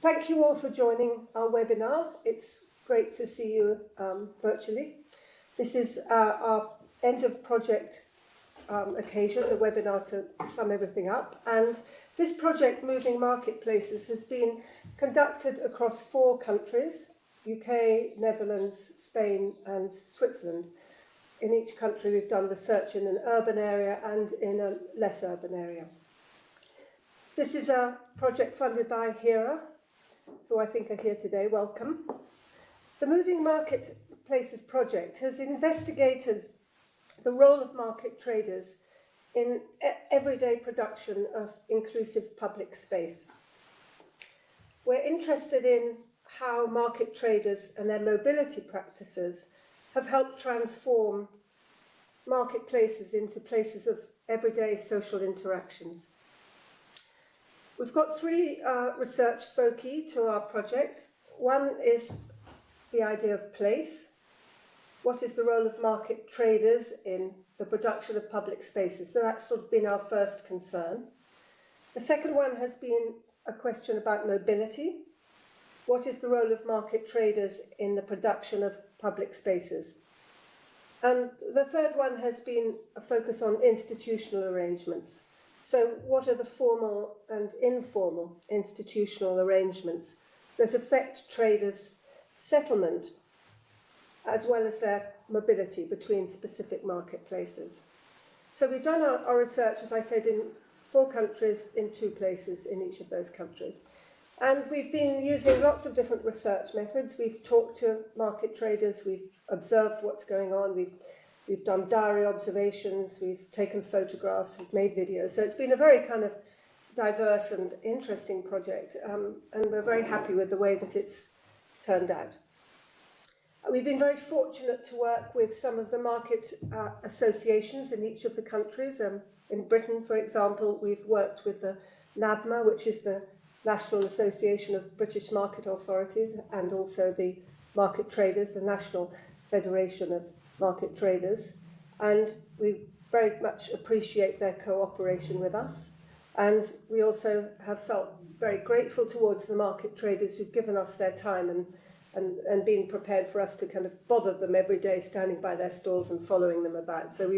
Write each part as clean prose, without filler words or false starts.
Thank you all for joining our webinar. It's great to see you virtually. This is our end of project occasion, the webinar to sum everything up. And this project, Moving Marketplaces, has been conducted across 4 countries, UK, Netherlands, Spain and Switzerland. In each country we've done research in an urban area and in a less urban area. This is a project funded by HERA, who I think are here today. Welcome. The Moving Marketplaces project has investigated the role of market traders in everyday production of inclusive public space. We're interested in how market traders and their mobility practices have helped transform marketplaces into places of everyday social interactions. We've got 3 research foci to our project. One is the idea of place. What is the role of market traders in the production of public spaces? So that's sort of been our first concern. The second one has been a question about mobility. What is the role of market traders in the production of public spaces? And the third one has been a focus on institutional arrangements. So what are the formal and informal institutional arrangements that affect traders' settlement as well as their mobility between specific marketplaces? So we've done our research, as I said, in 4 countries, in 2 places in each of those countries. And we've been using lots of different research methods. We've talked to market traders, we've observed what's going on, we've done diary observations, we've taken photographs, we've made videos. So it's been a very kind of diverse and interesting project, and we're very happy with the way that it's turned out. We've been very fortunate to work with some of the market associations in each of the countries. In Britain, for example, we've worked with the NABMA, which is the National Association of British Market Authorities, and also the Market Traders, the National Federation of Market Traders, and we very much appreciate their cooperation with us. And we also have felt very grateful towards the market traders who've given us their time and been prepared for us to kind of bother them every day, standing by their stalls and following them about. So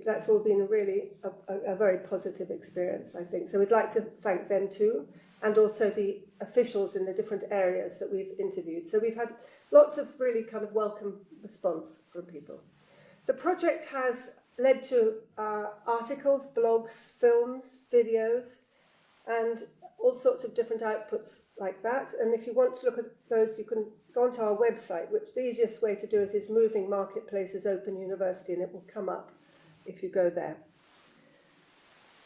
that's all been really a very positive experience, I think. So we'd like to thank them too, and also the officials in the different areas that we've interviewed. So we've had lots of really kind of welcome response from people. The project has led to articles, blogs, films, videos, and all sorts of different outputs like that. And if you want to look at those, you can go onto our website, which the easiest way to do it is Moving Marketplaces Open University, and it will come up if you go there.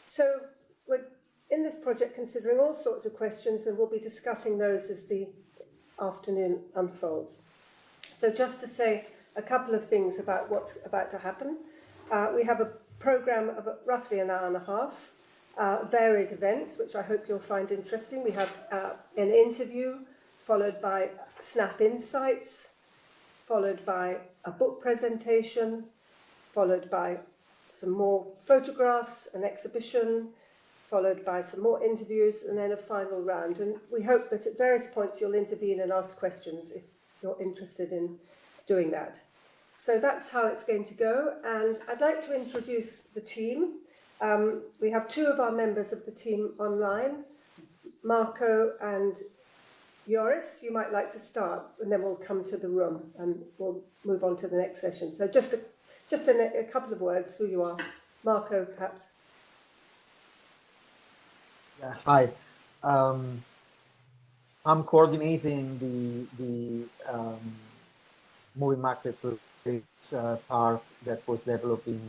So we're in this project considering all sorts of questions, and we'll be discussing those as the afternoon unfolds. So just to say a couple of things about what's about to happen. We have a program of roughly an hour and a half, varied events, which I hope you'll find interesting. We have an interview, followed by Snap Insights, followed by a book presentation, followed by some more photographs, an exhibition, followed by some more interviews, and then a final round. And we hope that at various points you'll intervene and ask questions if you're interested in doing that. So that's how it's going to go. And I'd like to introduce the team. We have 2 of our members of the team online, Marco and Joris. You might like to start, and then we'll come to the room and we'll move on to the next session. So just a couple of words, who you are. Marco, perhaps. Yeah, hi. I'm coordinating the Moving Marketplace part that was developed in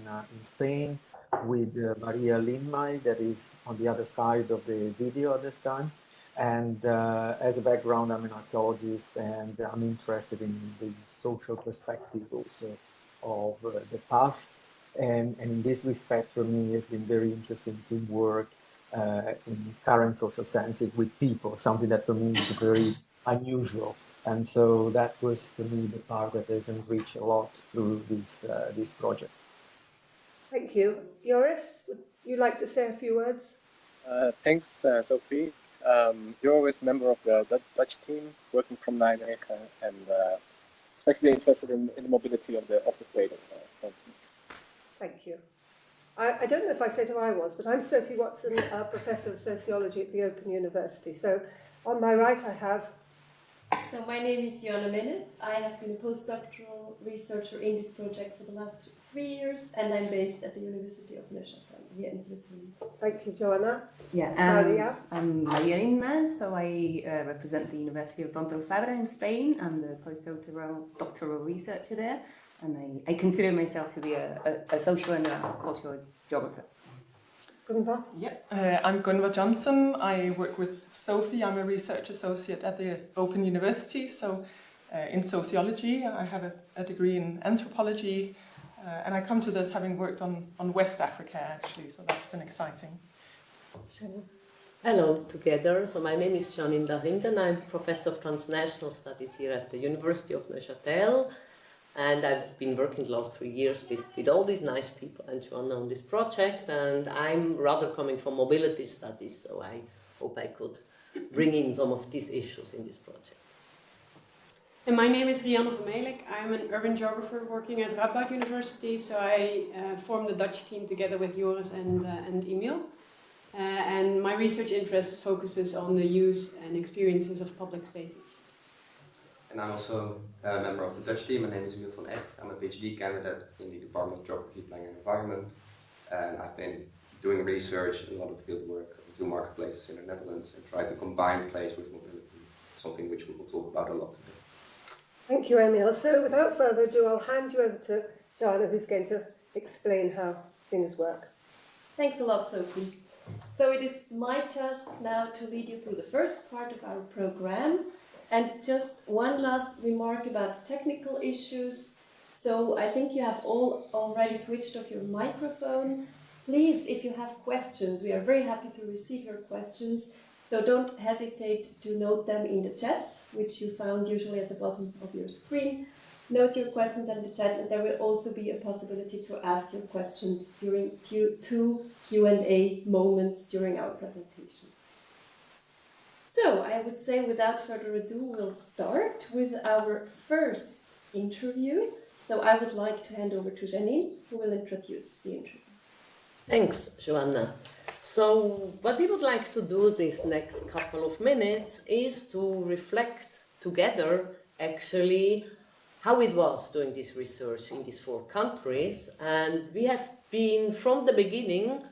Spain with Maria Lindmäe, that is on the other side of the video at this time. And as a background, I'm an archaeologist, and I'm interested in the social perspective also of the past. And in this respect, for me, it's been very interesting to work in current social sciences with people, something that for me is very unusual. And so that was, for me, the part that I can reach a lot through this project. Thank you. Joris, would you like to say a few words? Thanks, Sophie. Joris, member of the Dutch team, working from Nijmegen, and especially interested in the mobility of the traders. Thank you. I don't know if I said who I was, but I'm Sophie Watson, Professor of Sociology at the Open University. So on my right I have... So my name is Joanna Menet. I have been a postdoctoral researcher in this project for the last 3 years, and I'm based at the University of Neuchâtel here in Switzerland. Thank you, Joanna. Yeah, I'm Lindmäe, so I represent the University of Pompeu Fabra in Spain. I'm the postdoctoral researcher there, and I consider myself to be a social and a cultural geographer. Gunvor? I'm Gunvor Jónsson. I work with Sophie. I'm a research associate at the Open University, so in sociology. I have a degree in anthropology, and I come to this having worked on West Africa, actually, so that's been exciting. Hello together, so my name is Janine Dahinden. I'm Professor of Transnational Studies here at the University of Neuchâtel, and I've been working the last 3 years with all these nice people and Joanna on this project, and I'm rather coming from mobility studies, so I hope I could bring in some of these issues in this project. And my name is Rianne from Melik. I'm an urban geographer working at Radboud University, so I formed the Dutch team together with Joris and Emil. And my research interest focuses on the use and experiences of public spaces. And I'm also a member of the Dutch team. My name is Emil van Eck. I'm a PhD candidate in the Department of Geography, Planning and Environment. And I've been doing research, a lot of field work into marketplaces in the Netherlands, and try to combine place with mobility, something which we will talk about a lot today. Thank you, Emil. So without further ado, I'll hand you over to Joanna, who's going to explain how things work. Thanks a lot, Sophie. So it is my task now to lead you through the first part of our program. And just one last remark about technical issues. So I think you have all already switched off your microphone. Please, if you have questions, we are very happy to receive your questions. So don't hesitate to note them in the chat, which you found usually at the bottom of your screen. Note your questions in the chat, and there will also be a possibility to ask your questions during two Q&A moments during our presentation. So I would say without further ado, we'll start with our first interview. So I would like to hand over to Janine, who will introduce the interview. Thanks, Joanna. So what we would like to do this next couple of minutes is to reflect together actually how it was doing this research in these 4 countries. And we have been from the beginning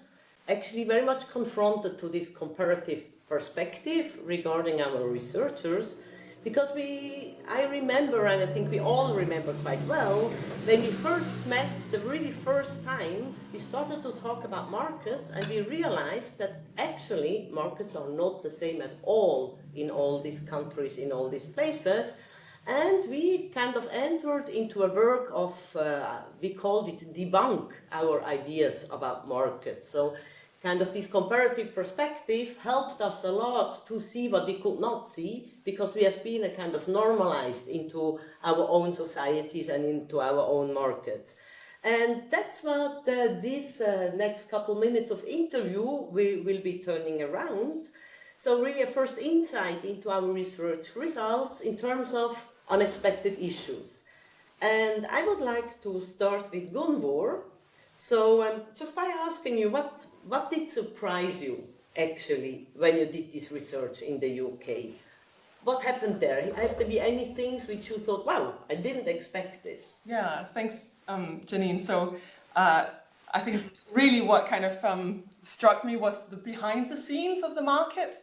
actually very much confronted to this comparative perspective regarding our researchers, because I remember, and I think we all remember quite well, when we first met the really first time, we started to talk about markets, and we realized that actually markets are not the same at all in all these countries, in all these places. And we kind of entered into a work of, we called it debunk our ideas about markets. So kind of this comparative perspective helped us a lot to see what we could not see, because we have been a kind of normalized into our own societies and into our own markets. And that's what this next couple minutes of interview will be turning around. So really a first insight into our research results in terms of unexpected issues. And I would like to start with Gunvor. So just by asking you, what did surprise you actually when you did this research in the UK? What happened there? Have there been any things which you thought, wow, I didn't expect this? Yeah, thanks, Janine. So I think really what kind of struck me was the behind the scenes of the market,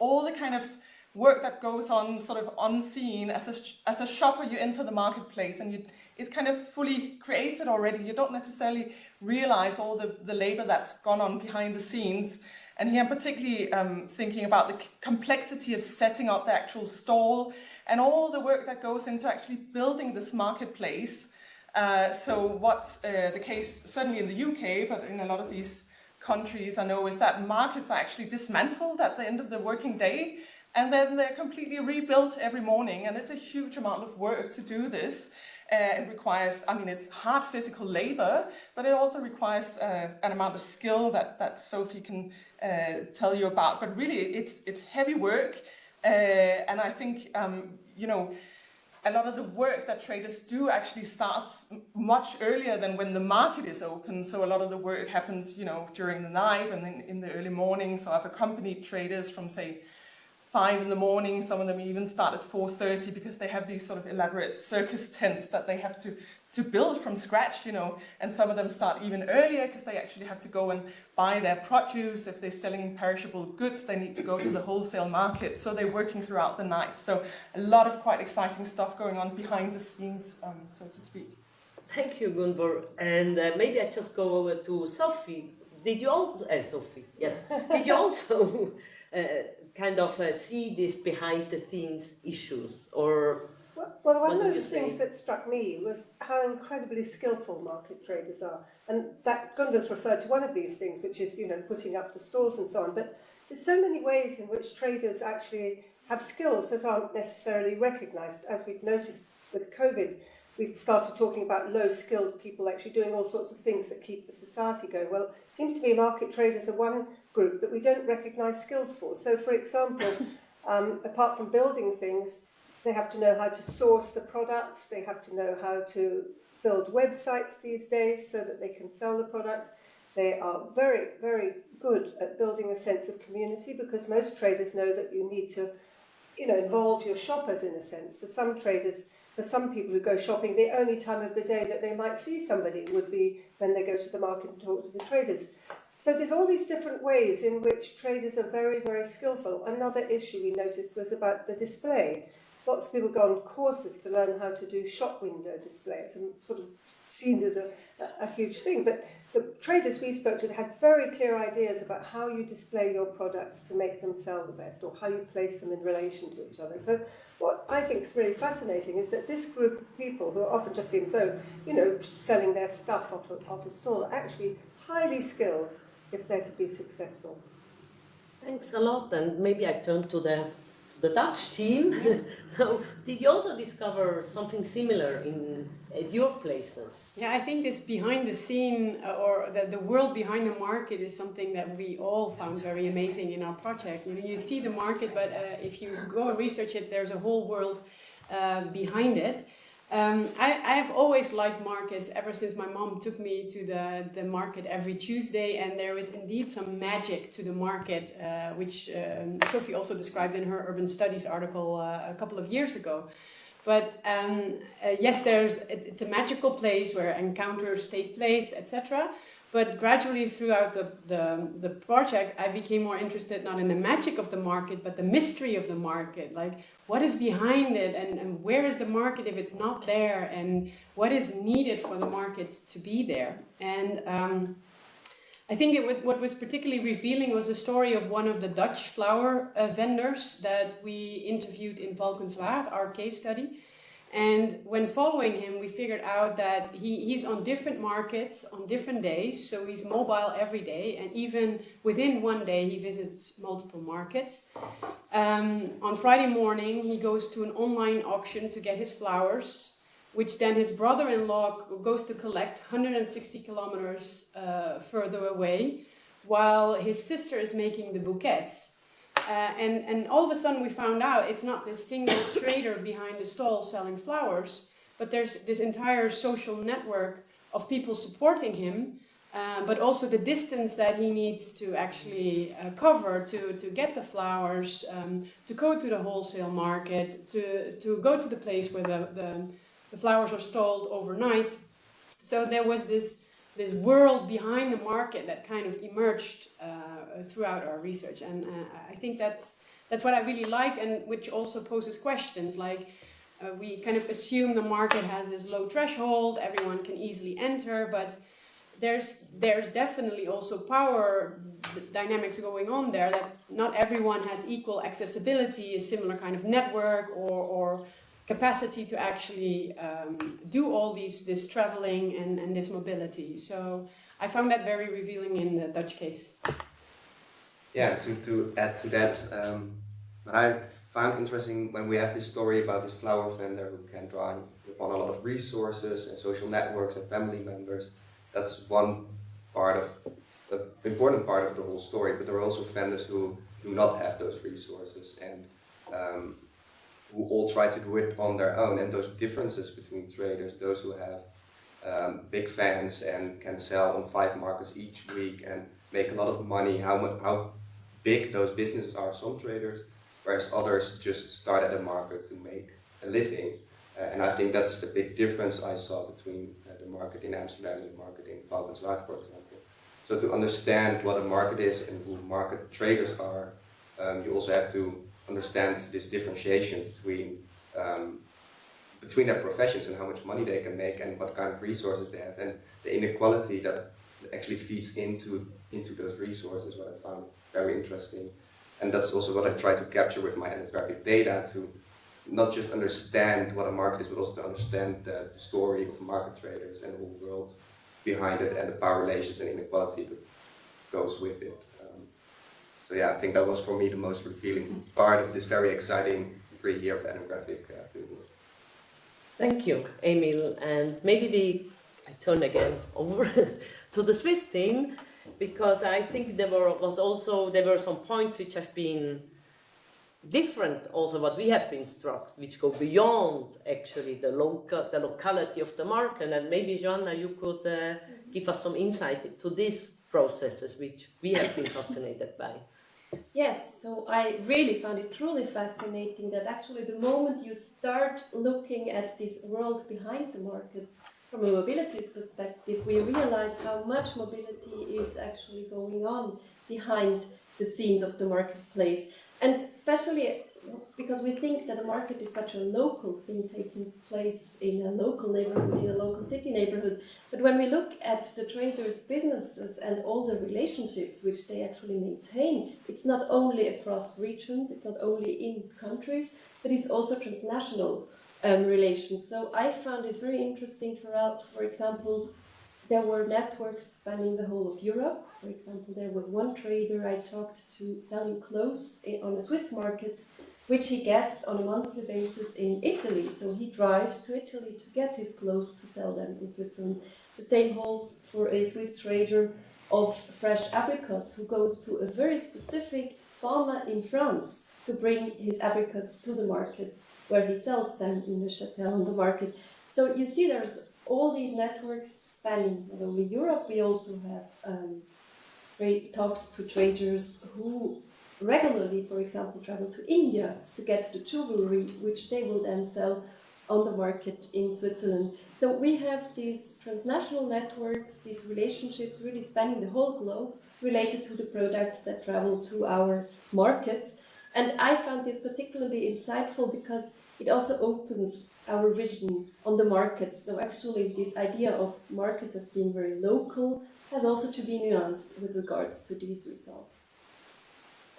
all the kind of work that goes on sort of unseen. As a shopper, you enter the marketplace and it's kind of fully created already. You don't necessarily realize all the labor that's gone on behind the scenes. And here I'm particularly thinking about the complexity of setting up the actual stall and all the work that goes into actually building this marketplace. So what's the case, certainly in the UK, but in a lot of these countries I know, is that markets are actually dismantled at the end of the working day, and then they're completely rebuilt every morning, and it's a huge amount of work to do this. It requires, I mean, it's hard physical labor, but it also requires an amount of skill that Sophie can tell you about. But really, it's heavy work, and I think you know, a lot of the work that traders do actually starts much earlier than when the market is open. So a lot of the work happens, you know, during the night and then in the early morning. So I've accompanied traders from, say, 5 in the morning. Some of them even start at 4:30 because they have these sort of elaborate circus tents that they have to build from scratch, you know. And some of them start even earlier because they actually have to go and buy their produce. If they're selling perishable goods, they need to go to the wholesale market. So they're working throughout the night. So a lot of quite exciting stuff going on behind the scenes, so to speak. Thank you, Gunvor. And maybe I just go over to Sophie. Did you also, Sophie, yes. Did you also kind of see this behind the scenes issues, or? Well, one of the things that struck me was how incredibly skillful market traders are. And that Gunvor's referred to one of these things, which is, you know, putting up the stores and so on. But there's so many ways in which traders actually have skills that aren't necessarily recognised. As we've noticed with COVID, we've started talking about low-skilled people actually doing all sorts of things that keep the society going. Well, it seems to me market traders are one group that we don't recognise skills for. So, for example, apart from building things, they have to know how to source the products, they have to know how to build websites these days so that they can sell the products. They are very, very good at building a sense of community, because most traders know that you need to, you know, involve your shoppers in a sense. For some traders, for some people who go shopping, the only time of the day that they might see somebody would be when they go to the market and talk to the traders. So there's all these different ways in which traders are very, very skillful. Another issue we noticed was about the display. Lots of people go on courses to learn how to do shop window displays, and sort of seen as a huge thing. But the traders we spoke to had very clear ideas about how you display your products to make them sell the best, or how you place them in relation to each other. So what I think is really fascinating is that this group of people, who are often just seen so, you know, selling their stuff off a stall, are actually highly skilled if they're to be successful. Thanks a lot, and maybe I turn to the Dutch team. So, did you also discover something similar at your places? Yeah, I think this behind the scene, or the world behind the market, is something that we all found very amazing in our project. You know, you see the market, but if you go and research it, there's a whole world behind it. I have always liked markets ever since my mom took me to the market every Tuesday, and there is indeed some magic to the market, which Sophie also described in her Urban Studies article a couple of years ago. But yes, it's a magical place where encounters take place, etc. But gradually throughout the project, I became more interested not in the magic of the market, but the mystery of the market. Like, what is behind it, and where is the market if it's not there, and what is needed for the market to be there. And I think what was particularly revealing was the story of one of the Dutch flower vendors that we interviewed in Valkenswaard, our case study. And when following him, we figured out that he's on different markets on different days. So he's mobile every day. And even within one day, he visits multiple markets. On Friday morning, he goes to an online auction to get his flowers, which then his brother-in-law goes to collect 160 kilometers further away, while his sister is making the bouquets. And all of a sudden we found out it's not this single trader behind the stall selling flowers, but there's this entire social network of people supporting him, but also the distance that he needs to actually cover to get the flowers, to go to the wholesale market, to go to the place where the flowers are stalled overnight. So there was this world behind the market that kind of emerged throughout our research, and I think that's what I really like, and which also poses questions like we kind of assume the market has this low threshold, everyone can easily enter, but there's definitely also power dynamics going on there, that not everyone has equal accessibility, a similar kind of network or capacity to actually do all this traveling and this mobility. So I found that very revealing in the Dutch case. Yeah, to add to that, what I found interesting when we have this story about this flower vendor who can draw upon a lot of resources and social networks and family members. That's one part of the important part of the whole story, but there are also vendors who do not have those resources and who all try to do it on their own. And those differences between traders, those who have big fans and can sell on 5 markets each week and make a lot of money, how big those businesses are, some traders, whereas others just start at a market to make a living. And I think that's the big difference I saw between the market in Amsterdam and the market in Valkenswaard, for example. So to understand what a market is and who market traders are, you also have to understand this differentiation between their professions and how much money they can make and what kind of resources they have, and the inequality that actually feeds into those resources, what I found very interesting. And that's also what I try to capture with my ethnographic data, to not just understand what a market is, but also to understand the story of market traders and the whole world behind it and the power relations and inequality that goes with it. So yeah, I think that was for me the most revealing part of this very exciting 3 year of ethnographic field. Thank you, Emil. And maybe I turn again over to the Swiss team, because I think there were some points which have been different, also what we have been struck, which go beyond actually the locality of the market. And maybe Joanna, you could give us some insight into these processes which we have been fascinated by. Yes, so I really found it truly fascinating that actually the moment you start looking at this world behind the market from a mobilities perspective, we realize how much mobility is actually going on behind the scenes of the marketplace. And especially because we think that the market is such a local thing taking place in a local neighborhood, in a local city neighborhood. But when we look at the traders' businesses and all the relationships which they actually maintain, it's not only across regions, it's not only in countries, but it's also transnational relations. So I found it very interesting for example, there were networks spanning the whole of Europe. For example, there was one trader I talked to selling clothes on a Swiss market, which he gets on a monthly basis in Italy. So he drives to Italy to get his clothes to sell them in Switzerland. The same holds for a Swiss trader of fresh apricots who goes to a very specific farmer in France to bring his apricots to the market, where he sells them in Neuchâtel on the market. So you see there's all these networks spanning not only Europe. We also have talked to traders who regularly, for example, travel to India to get the jewelry, which they will then sell on the market in Switzerland. So we have these transnational networks, these relationships really spanning the whole globe related to the products that travel to our markets. And I found this particularly insightful because it also opens our vision on the markets. So actually this idea of markets as being very local has also to be nuanced with regards to these results.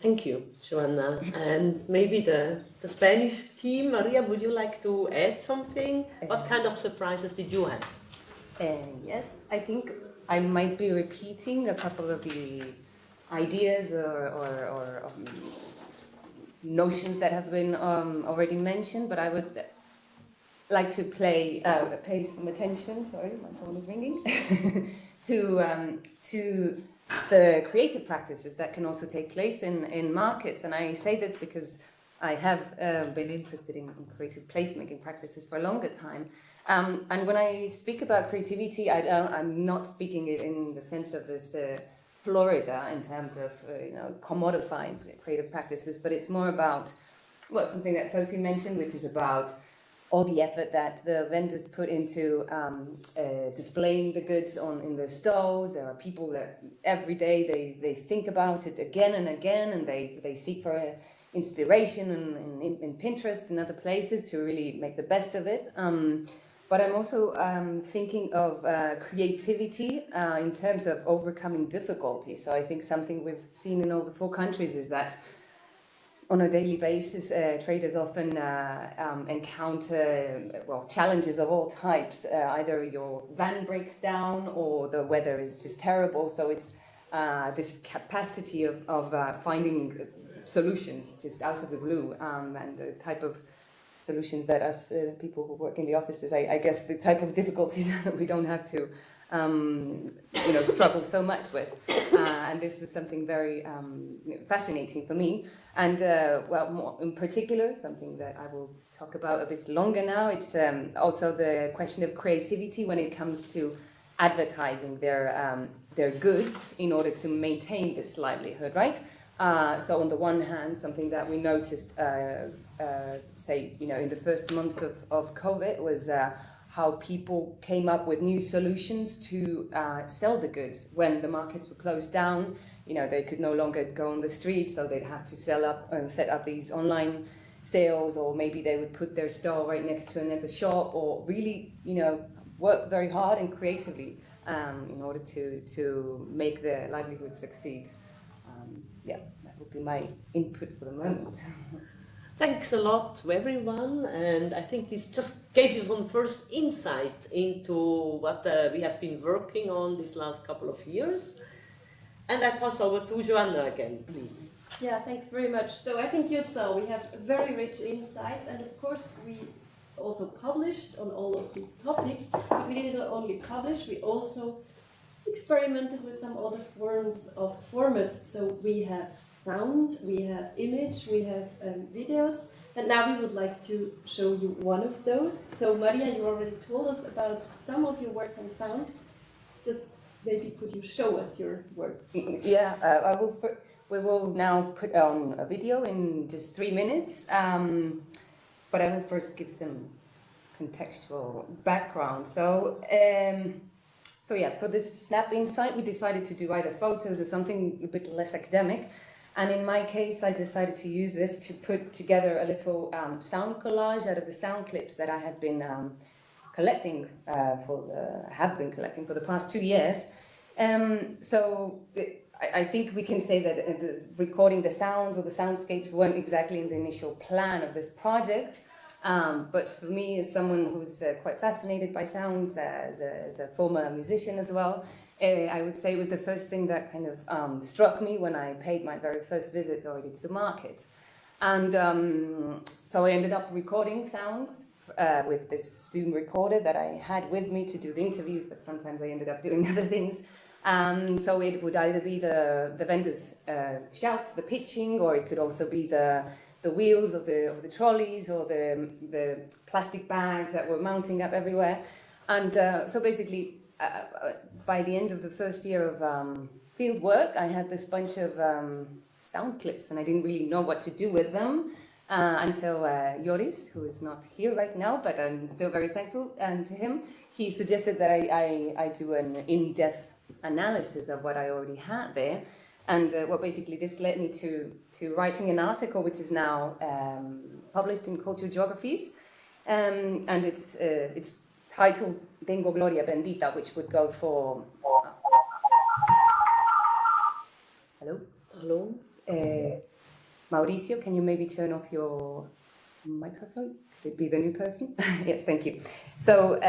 Thank you, Joanna. And maybe the Spanish team, Maria, would you like to add something? What kind of surprises did you have? Yes, I think I might be repeating a couple of the ideas or notions that have been already mentioned, but I would like to pay some attention, sorry, my phone is ringing, to the creative practices that can also take place in markets. And I say this because I have been interested in creative placemaking practices for a longer time. And when I speak about creativity, I'm not speaking it in the sense of this Florida in terms of commodifying creative practices, but it's more about something that Sophie mentioned, which is about all the effort that the vendors put into displaying the goods in the stalls. There are people that every day they think about it again and again, and they seek for inspiration in Pinterest and other places to really make the best of it. But I'm also thinking of creativity in terms of overcoming difficulty. So I think something we've seen in all the 4 countries is that on a daily basis, traders often encounter challenges of all types. Either your van breaks down or the weather is just terrible. So it's this capacity of finding solutions just out of the blue, and the type of solutions that us people who work in the offices, I guess the type of difficulties that we don't have to struggle so much with, and this was something very fascinating for me, and more in particular, something that I will talk about a bit longer now. It's also the question of creativity when it comes to advertising their goods in order to maintain this livelihood, right? So on the one hand, something that we noticed, in the first months of COVID was how people came up with new solutions to sell the goods when the markets were closed down. They could no longer go on the streets, so they'd have to set up these online sales, or maybe they would put their stall right next to another shop, or really, work very hard and creatively in order to make their livelihood succeed. That would be my input for the moment. Thanks a lot to everyone, and I think this just gave you some first insight into what we have been working on these last couple of years. And I pass over to Joanna again, please. Yeah, thanks very much. So I think you saw we have very rich insights, and of course we also published on all of these topics, but we didn't only publish, we also experimented with some other forms of formats. So we have sound, we have image, we have videos, and now we would like to show you one of those. So Maria, you already told us about some of your work on sound. Just maybe could you show us your work? Yeah, we will now put on a video in just 3 minutes, but I will first give some contextual background. So for this Snap Insight, we decided to do either photos or something a bit less academic. And in my case, I decided to use this to put together a little sound collage out of the sound clips that I had been collecting for the past 2 years. I think we can say that recording the sounds or the soundscapes weren't exactly in the initial plan of this project. But for me, as someone who's quite fascinated by sounds, as a former musician as well, I would say it was the first thing that kind of struck me when I paid my very first visits already to the market. And so I ended up recording sounds with this Zoom recorder that I had with me to do the interviews, but sometimes I ended up doing other things. So it would either be the vendors' shouts, the pitching, or it could also be the wheels of the trolleys, or the plastic bags that were mounting up everywhere. And so basically, by the end of the first year of field work, I had this bunch of sound clips, and I didn't really know what to do with them until Joris, who is not here right now, but I'm still very thankful to him. He suggested that I do an in-depth analysis of what I already had there. And basically this led me to writing an article which is now published in Cultural Geographies, and it's titled Tengo Gloria Bendita, which would go for... Hello? Mauricio, can you maybe turn off your microphone? Could it be the new person? Yes, thank you. So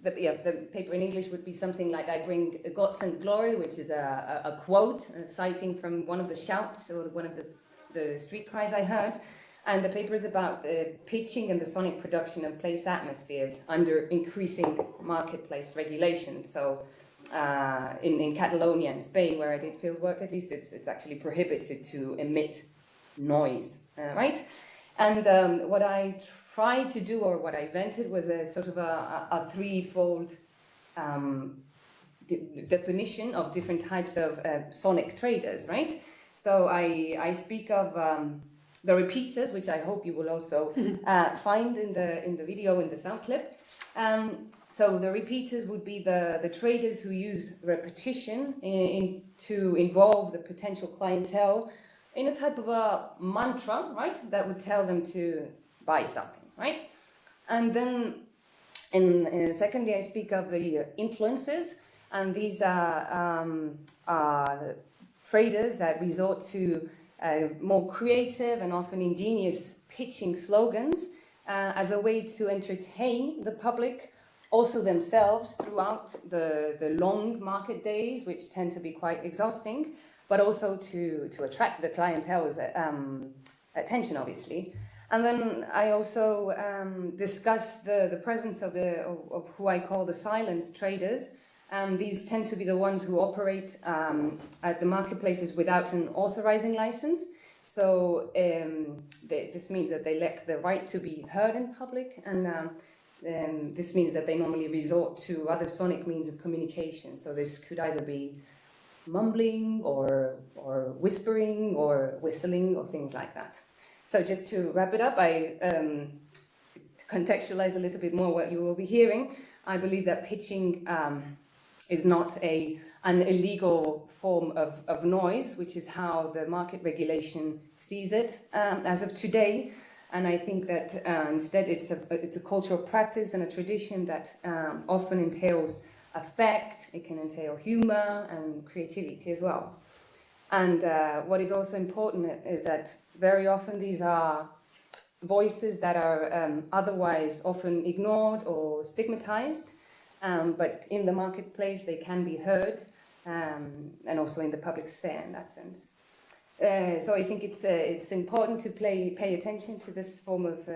the paper in English would be something like I bring Gods and Glory, which is a quote, citing from one of the shouts or one of the street cries I heard. And the paper is about pitching and the sonic production of place atmospheres under increasing marketplace regulation. So in Catalonia in Spain, where I did field work, at least it's actually prohibited to emit noise, right? And what I tried to do, or what I invented, was a sort of a threefold definition of different types of sonic traders, right? So I speak of the repeaters, which I hope you will also find in the video, in the sound clip. So the repeaters would be the traders who use repetition to involve the potential clientele in a type of a mantra, right? That would tell them to buy something, right? And then secondly, I speak of the influencers, and these are traders that resort to more creative and often ingenious pitching slogans as a way to entertain the public, also themselves, throughout the long market days, which tend to be quite exhausting. but also to attract the clientele's attention, obviously. And then I also discuss the presence of who I call the silent traders. These tend to be the ones who operate at the marketplaces without an authorizing license. So this means that they lack the right to be heard in public, and this means that they normally resort to other sonic means of communication. So this could either be mumbling or whispering or whistling or things like that. So just to wrap it up, to contextualize a little bit more what you will be hearing, I believe that pitching is not an illegal form of noise, which is how the market regulation sees it as of today. And I think that instead it's a cultural practice and a tradition that often entails affect, it can entail humor and creativity as well. And what is also important is that very often these are voices that are otherwise often ignored or stigmatized, but in the marketplace they can be heard, and also in the public sphere in that sense. So I think it's important to pay attention to this form of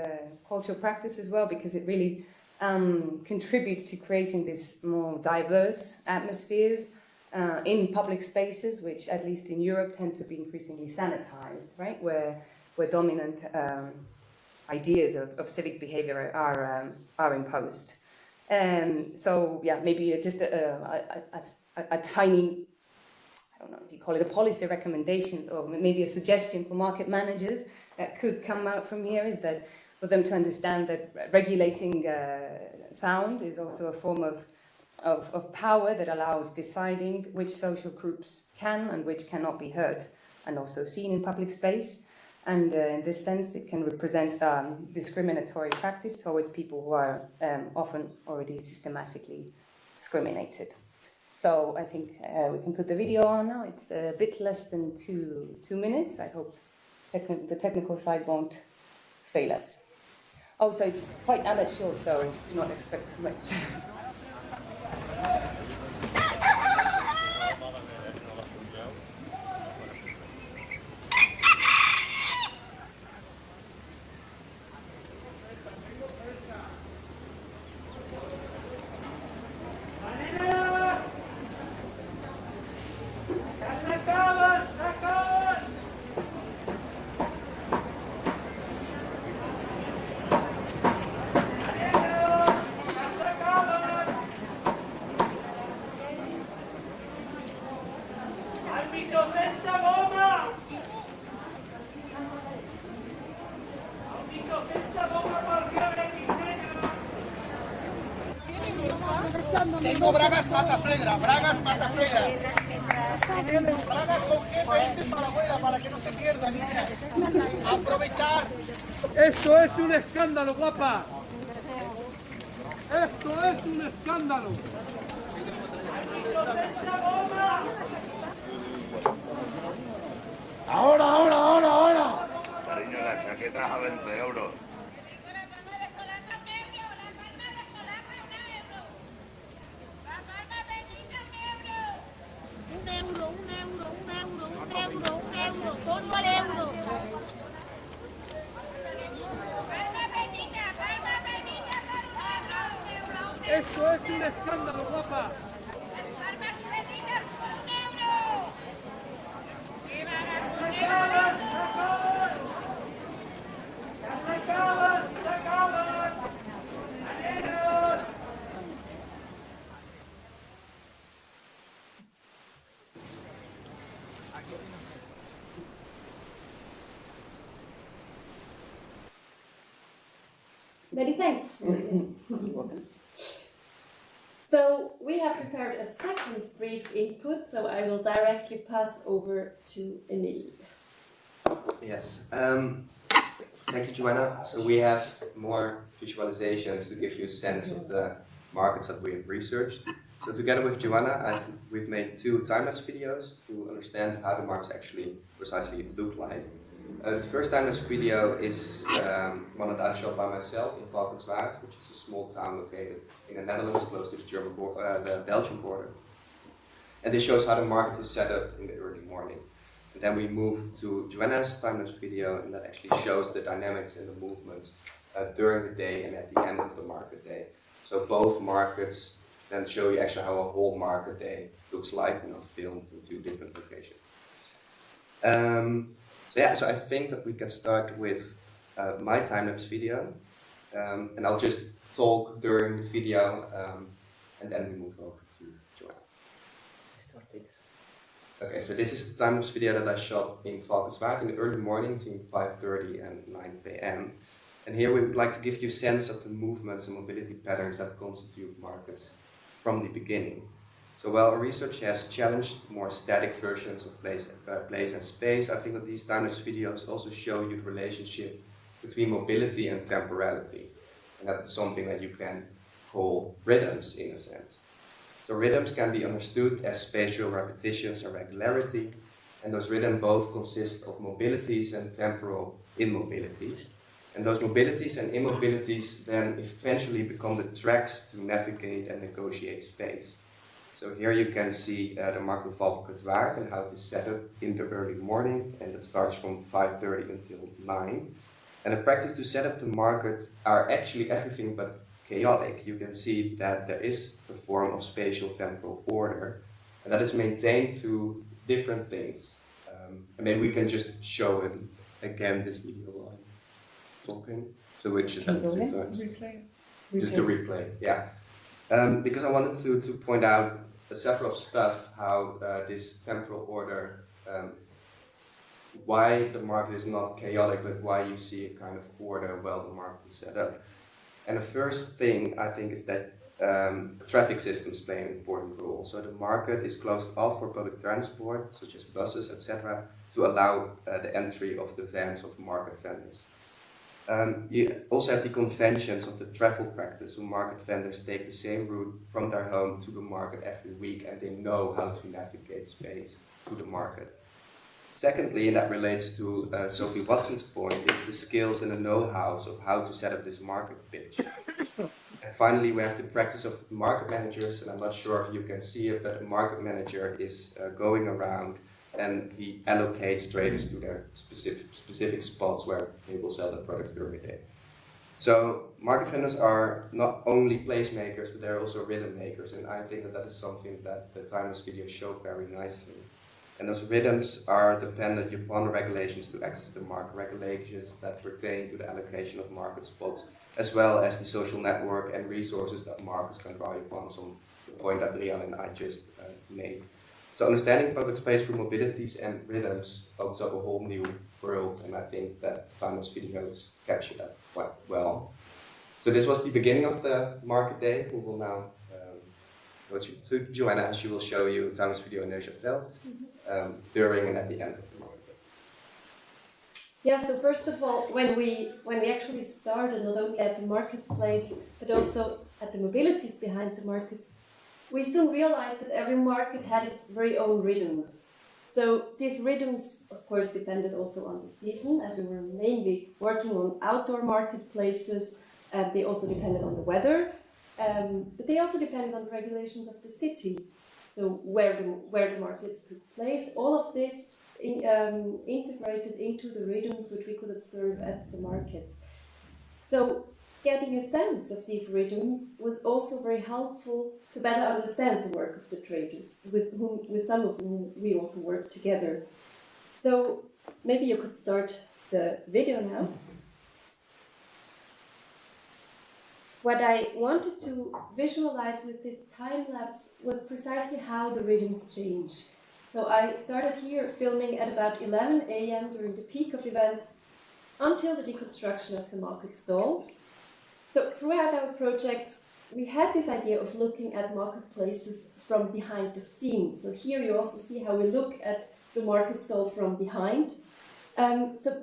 cultural practice as well, because it really contributes to creating these more diverse atmospheres in public spaces, which at least in Europe tend to be increasingly sanitized, right? Where dominant ideas of civic behavior are imposed. So yeah, maybe just a tiny, I don't know if you call it a policy recommendation, or maybe a suggestion for market managers that could come out from here, is that for them to understand that regulating sound is also a form of power that allows deciding which social groups can and which cannot be heard and also seen in public space. And in this sense, it can represent discriminatory practice towards people who are often already systematically discriminated. So I think we can put the video on now. It's a bit less than two minutes. I hope the technical side won't fail us. Also, it's quite amateur, so do not expect too much. Tengo bragas mata suegra, bragas mata suegra. Bragas con GPS para la abuela, para que no se pierda, niña. Aprovechar. Esto es un escándalo, guapa. Esto es un escándalo. Ahora. Cariño, la chaqueta es a 20 euros. Todo al euro. Esto es un escándalo, guapa. Many thanks. So we have prepared a second brief input, so I will directly pass over to Emil. Yes. Thank you, Joanna. So we have more visualizations to give you a sense of the markets that we have researched. So together with Joanna, we've made 2 time-lapse videos to understand how the markets actually precisely look like. The first time-lapse video is one that I've shot by myself in Valkenswaard, which is a small town located in the Netherlands, close to the Belgian border. And this shows how the market is set up in the early morning. And then we move to Joanna's time-lapse video, and that actually shows the dynamics and the movements during the day and at the end of the market day. So both markets then show you actually how a whole market day looks like, filmed in two different locations. So I think that we can start with my time-lapse video, and I'll just talk during the video, and then we move over to Joanna. I started. Okay, so this is the time-lapse video that I shot in Valkenswaard in the early morning between 5:30 and 9 p.m. And here we would like to give you a sense of the movements and mobility patterns that constitute markets from the beginning. So while research has challenged more static versions of place and space, I think that these time-lapse videos also show you the relationship between mobility and temporality. And that's something that you can call rhythms in a sense. So rhythms can be understood as spatial repetitions and regularity, and those rhythms both consist of mobilities and temporal immobilities. And those mobilities and immobilities then eventually become the tracks to navigate and negotiate space. So here you can see the market Valkenswaard and how it is set up in the early morning, and it starts from 5:30 until 9. And the practice to set up the market are actually everything but chaotic. You can see that there is a form of spatial temporal order, and that is maintained to different things. And maybe we can just show it again, this video while I'm talking. So we just have it 2 times. Just a replay, yeah. Because I wanted to point out several stuff, how this temporal order, why the market is not chaotic, but why you see a kind of order while the market is set up. And the first thing I think is that traffic systems play an important role. So the market is closed off for public transport, such as buses, etc., to allow the entry of the vans of market vendors. You also have the conventions of the travel practice, so market vendors take the same route from their home to the market every week, and they know how to navigate space to the market. Secondly, and that relates to Sophie Watson's point, is the skills and the know-how of how to set up this market pitch. And finally, we have the practice of market managers, and I'm not sure if you can see it, but a market manager is going around and he allocates traders to their specific spots where they will sell their products during the day. So market vendors are not only placemakers, but they're also rhythm makers, and I think that that is something that the time-lapse video showed very nicely. And those rhythms are dependent upon regulations to access the market, regulations that pertain to the allocation of market spots, as well as the social network and resources that markets can draw upon, so the point that Rianne and I just made. So understanding public space through mobilities and rhythms opens up a whole new world, and I think that time-lapse videos capture that quite well. So this was the beginning of the market day. We will now go to Joanna, and she will show you a time-lapse video in Neuchâtel during and at the end of the market day. Yeah, so first of all, when we actually started, not only at the marketplace, but also at the mobilities behind the markets, we soon realized that every market had its very own rhythms. So these rhythms, of course, depended also on the season, as we were mainly working on outdoor marketplaces. They also depended on the weather, but they also depended on the regulations of the city. So where the markets took place, all of this integrated into the rhythms which we could observe at the markets. So getting a sense of these rhythms was also very helpful to better understand the work of the traders, with some of whom we also worked together. So maybe you could start the video now. What I wanted to visualize with this time lapse was precisely how the rhythms change. So I started here filming at about 11 a.m. during the peak of events until the deconstruction of the market stall. So throughout our project, we had this idea of looking at marketplaces from behind the scenes. So here you also see how we look at the market stall from behind.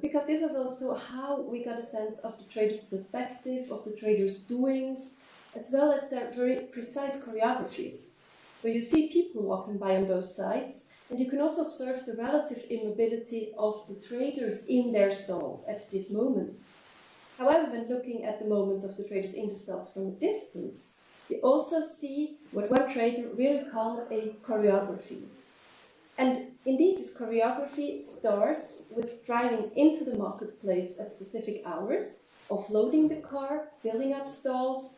Because this was also how we got a sense of the trader's perspective, of the trader's doings, as well as their very precise choreographies. So you see people walking by on both sides, and you can also observe the relative immobility of the traders in their stalls at this moment. However, when looking at the movements of the traders in the stalls from a distance, we also see what one trader really called a choreography. And indeed, this choreography starts with driving into the marketplace at specific hours, offloading the car, filling up stalls,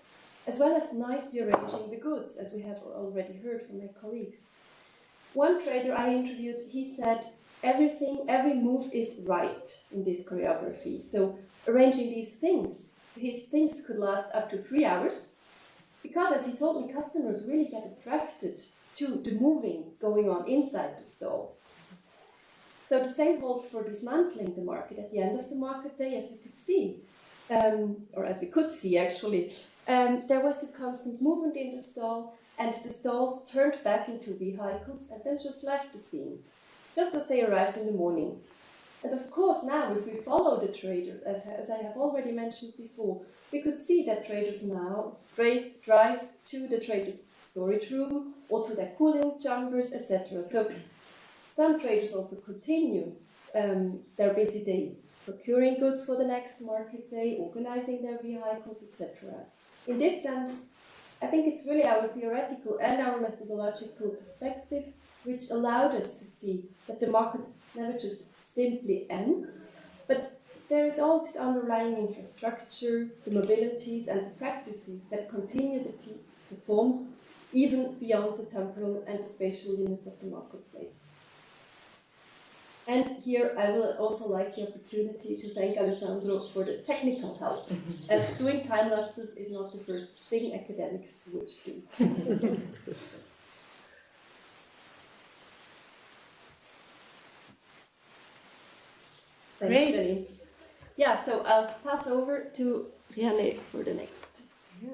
as well as nicely arranging the goods, as we have already heard from my colleagues. One trader I interviewed, he said, every move is right in this choreography. So arranging these things, his things could last up to 3 hours, because as he told me, customers really get attracted to the moving going on inside the stall. So the same holds for dismantling the market. At the end of the market day, as you could see, or as we could see actually, there was this constant movement in the stall, and the stalls turned back into vehicles and then just left the scene, just as they arrived in the morning. And of course now, if we follow the trader, as I have already mentioned before, we could see that traders now drive to the trader's storage room or to their cooling chambers, etc. So some traders also continue their busy day, procuring goods for the next market day, organizing their vehicles, etc. In this sense, I think it's really our theoretical and our methodological perspective which allowed us to see that the market never just simply ends, but there is all this underlying infrastructure, the mobilities and the practices that continue to be performed even beyond the temporal and the spatial limits of the marketplace. And here I will also like the opportunity to thank Alessandro for the technical help, as doing time lapses is not the first thing academics would do. Thanks, Janine. Yeah, so I'll pass over to Rianne for the next. Yeah.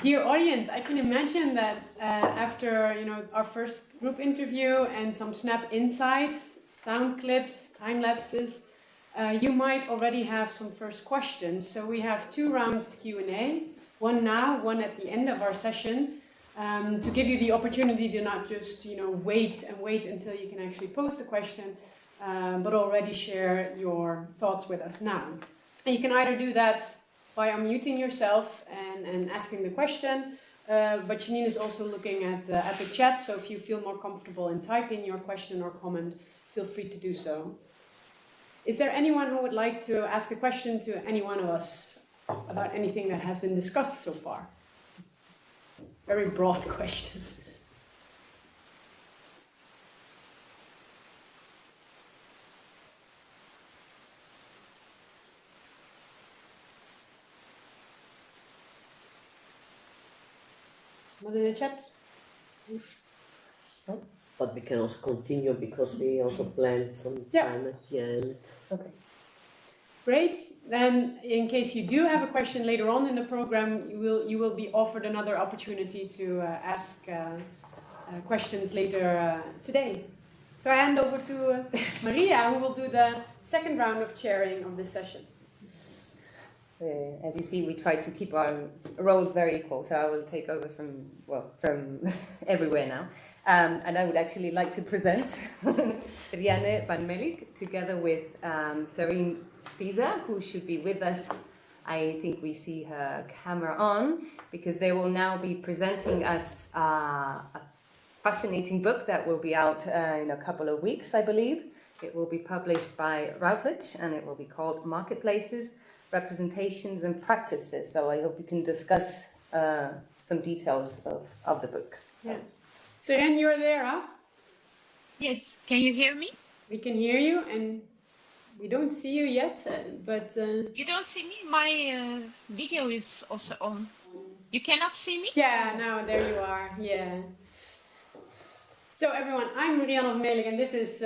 Dear audience, I can imagine that after our first group interview and some snap insights, sound clips, time lapses, you might already have some first questions. So we have 2 rounds of Q&A, one now, one at the end of our session, to give you the opportunity to not just wait until you can actually pose a question, but already share your thoughts with us now. And you can either do that by unmuting yourself and asking the question, but Janine is also looking at the chat, so if you feel more comfortable in typing your question or comment, feel free to do so. Is there anyone who would like to ask a question to any one of us about anything that has been discussed so far? Very broad question. Not in the chat? No? But we can also continue because we also planned some time at the end. Okay. Great. Then, in case you do have a question later on in the program, you will be offered another opportunity to ask questions later today. So I hand over to Maria, who will do the second round of chairing of this session. As you see, we try to keep our roles very equal, so I will take over from everywhere now. And I would actually like to present Rianne van Melik together with Serene Caesar, who should be with us. I think we see her camera on, because they will now be presenting us a fascinating book that will be out in a couple of weeks, I believe. It will be published by Radboud, and it will be called MarketPlaces, Representations and Practices. So I hope you can discuss some details of the book. Yeah. Serene, you're there, huh? Yes. Can you hear me? We can hear you, and we don't see you yet, but... You don't see me? My video is also on. You cannot see me? Yeah, now there you are, yeah. So everyone, I'm Rianne van Melik, and this is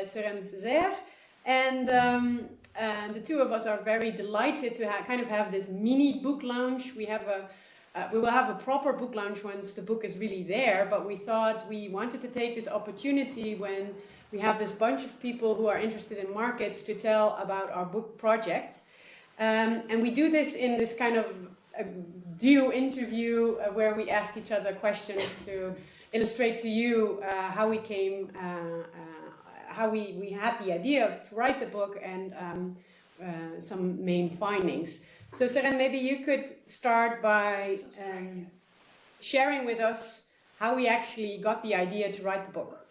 Serene Caesar. And the two of us are very delighted to have this mini book launch. We will have a proper book launch once the book is really there, but we thought we wanted to take this opportunity when we have this bunch of people who are interested in markets to tell about our book project. And we do this in this kind of a duo interview where we ask each other questions to illustrate to you how we came, how we had the idea to write the book, and some main findings. So Seren, maybe you could start by sharing with us how we actually got the idea to write the book.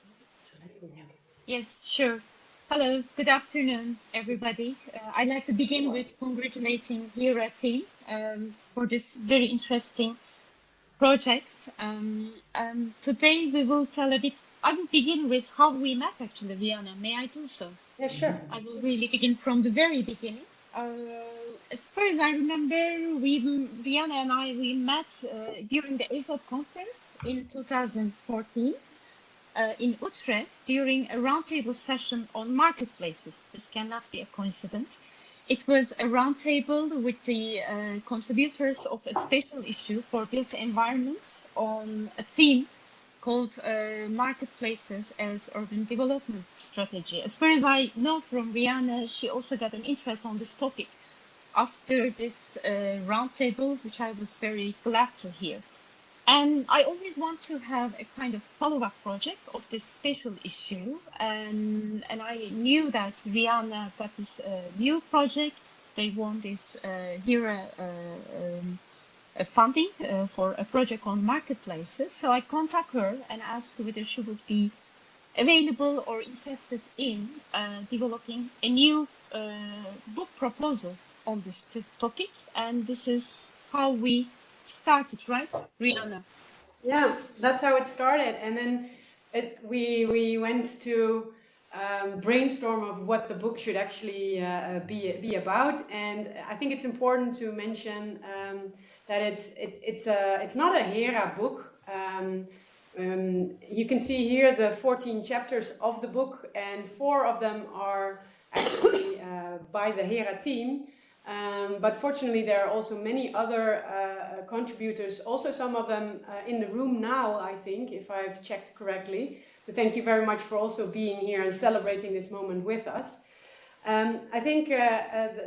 Yes, sure. Hello, good afternoon, everybody. I'd like to begin with congratulating HERA team for this very interesting project. Today we will tell a bit. I will begin with how we met, actually, Rianne. May I do so? Yeah, sure. I will really begin from the very beginning. As far as I remember, Rianne and we met during the ASOP conference in 2014 in Utrecht during a roundtable session on marketplaces. This cannot be a coincidence. It was a roundtable with the contributors of a special issue for built environments on a theme called Marketplaces as Urban Development Strategy. As far as I know from Rianne, she also got an interest on this topic after this roundtable, which I was very glad to hear. And I always want to have a kind of follow-up project of this special issue. And I knew that Rianne got this new project. They won this HERA funding for a project on marketplaces. So I contacted her and asked whether she would be available or interested in developing a new book proposal on this topic. And this is how we started, right, Rianne? Yeah, that's how it started. And then we went to brainstorm of what the book should actually be about. And I think it's important to mention that it's not a HERA book. You can see here the 14 chapters of the book, and 4 of them are actually by the HERA team. But fortunately, there are also many other contributors, also some of them in the room now, I think, if I've checked correctly. So thank you very much for also being here and celebrating this moment with us. I think,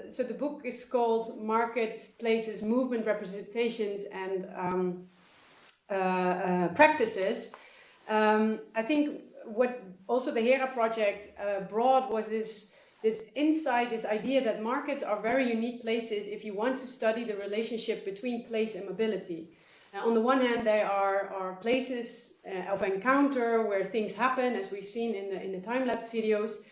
so the book is called Marketplaces, Movement, Representations and Practices. I think what also the HERA project brought was this insight, this idea that markets are very unique places if you want to study the relationship between place and mobility. On the one hand, they are places of encounter where things happen, as we've seen in the time-lapse videos,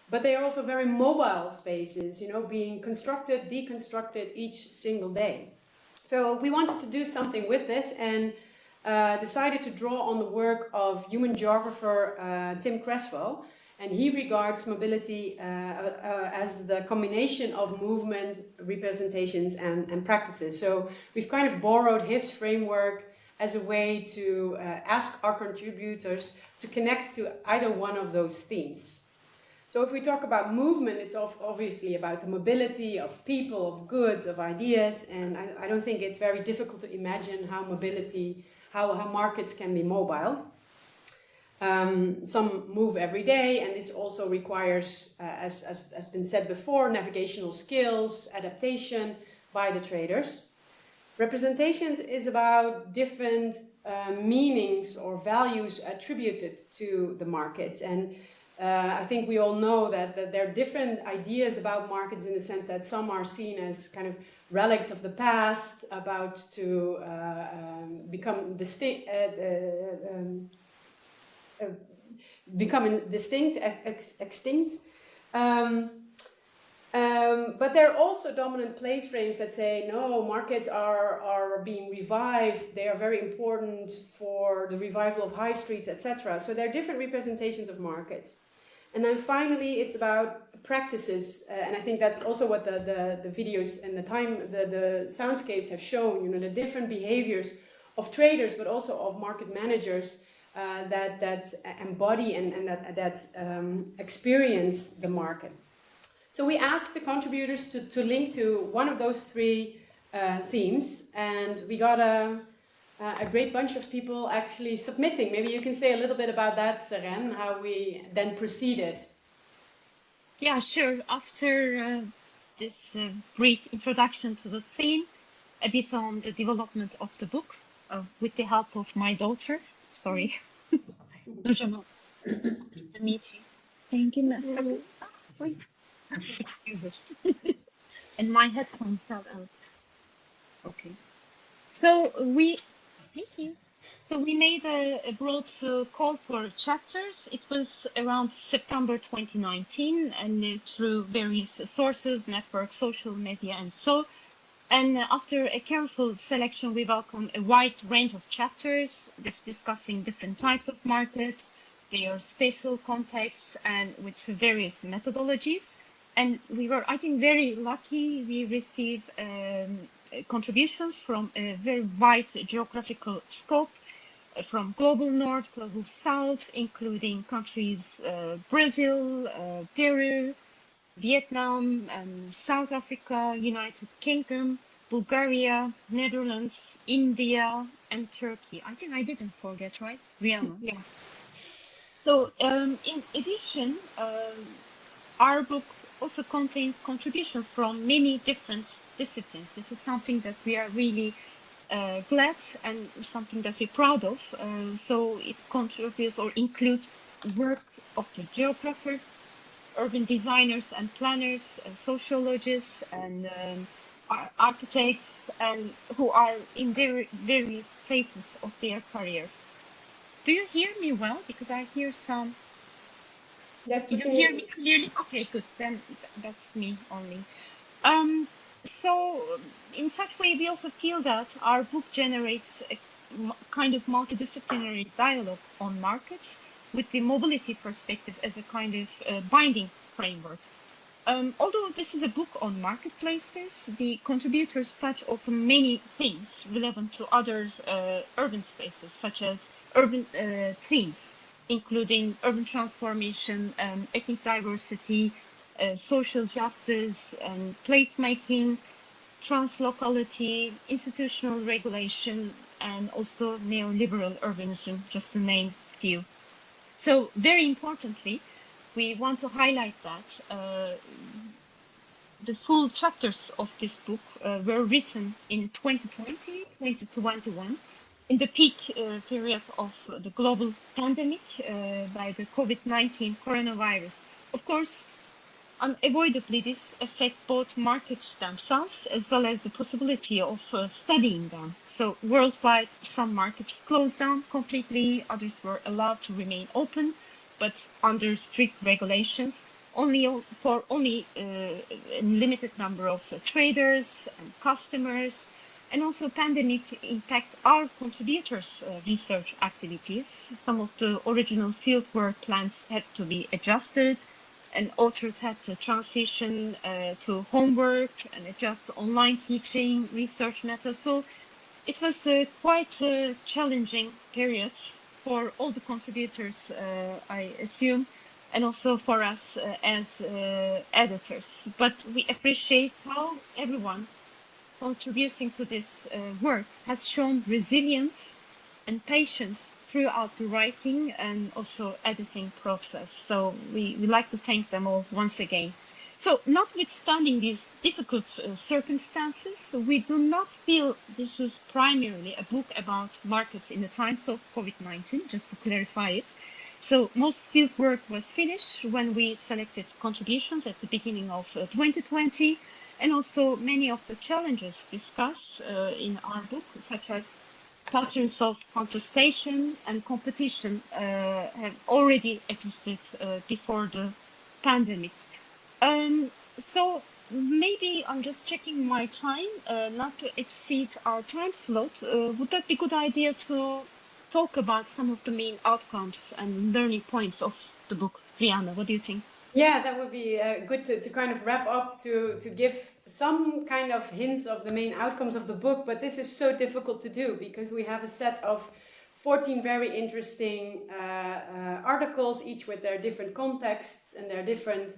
but they are also very mobile spaces, you know, being constructed, deconstructed each single day. So we wanted to do something with this and decided to draw on the work of human geographer Tim Creswell. And he regards mobility as the combination of movement, representations, and practices. So we've kind of borrowed his framework as a way to ask our contributors to connect to either one of those themes. So if we talk about movement, it's obviously about the mobility of people, of goods, of ideas. And I don't think it's very difficult to imagine how markets can be mobile. Some move every day, and this also requires, as has been said before, navigational skills, adaptation by the traders. Representations is about different meanings or values attributed to the markets. And I think we all know that there are different ideas about markets in the sense that some are seen as kind of relics of the past, about to become distinct. Extinct. But there are also dominant place frames that say, no, markets are being revived, they are very important for the revival of high streets, etc. So there are different representations of markets. And then finally, it's about practices, and I think that's also what the videos and the soundscapes have shown, you know, the different behaviors of traders, but also of market managers that embody and that experience the market. So we asked the contributors to link to one of those 3 themes, and we got a great bunch of people actually submitting. Maybe you can say a little bit about that, Seren, how we then proceeded. Yeah, sure. After this brief introduction to the theme, a bit on the development of the book, with the help of my daughter. Sorry. The meeting. Thank you, Wait. Excuse it. And my headphone fell out. Okay. So thank you. So we made a broad call for chapters. It was around September 2019, and through various sources, networks, social media, and so. And after a careful selection, we welcome a wide range of chapters discussing different types of markets, their spatial contexts, and with various methodologies. And we were, I think, very lucky. We received contributions from a very wide geographical scope, from global north, global south, including countries Brazil, Peru, Vietnam, South Africa, United Kingdom, Bulgaria, Netherlands, India, and Turkey. I think I didn't forget, right? Rianne, yeah. So in addition, our book also contains contributions from many different disciplines. This is something that we are really glad and something that we're proud of. So it contributes or includes work of the geographers, urban designers and planners, sociologists and architects, and who are in their various phases of their career. Do you hear me well? Because I hear some. Yes, You hear me clearly? Okay, good. Then that's me only. So in such way, we also feel that our book generates a kind of multidisciplinary dialogue on markets with the mobility perspective as a kind of binding framework. Although this is a book on marketplaces, the contributors touch upon many themes relevant to other urban spaces, such as urban themes, including urban transformation, ethnic diversity, social justice, and placemaking, translocality, institutional regulation, and also neoliberal urbanism, just to name a few. So very importantly, we want to highlight that the full chapters of this book were written in 2020, 2021, in the peak period of the global pandemic by the COVID-19 coronavirus. Of course, unavoidably, this affects both markets themselves as well as the possibility of studying them. So worldwide, some markets closed down completely, others were allowed to remain open, but under strict regulations, for a limited number of traders and customers. And also pandemic impact our contributors' research activities. Some of the original fieldwork plans had to be adjusted, and authors had to transition to homework and adjust online teaching, research methods. So it was quite a challenging period for all the contributors, I assume, and also for us as editors. But we appreciate how everyone contributing to this work has shown resilience and patience throughout the writing and also editing process. So we like to thank them all once again. So notwithstanding these difficult circumstances, we do not feel this is primarily a book about markets in the times of COVID-19, just to clarify it. So most field work was finished when we selected contributions at the beginning of 2020, and also many of the challenges discussed in our book, such as cultures of contestation and competition, have already existed before the pandemic. So maybe I'm just checking my time, not to exceed our time slot. Would that be a good idea to talk about some of the main outcomes and learning points of the book? Rianne, what do you think? Yeah, that would be good to kind of wrap up, to give some kind of hints of the main outcomes of the book, but this is so difficult to do because we have a set of 14 very interesting articles, each with their different contexts and their different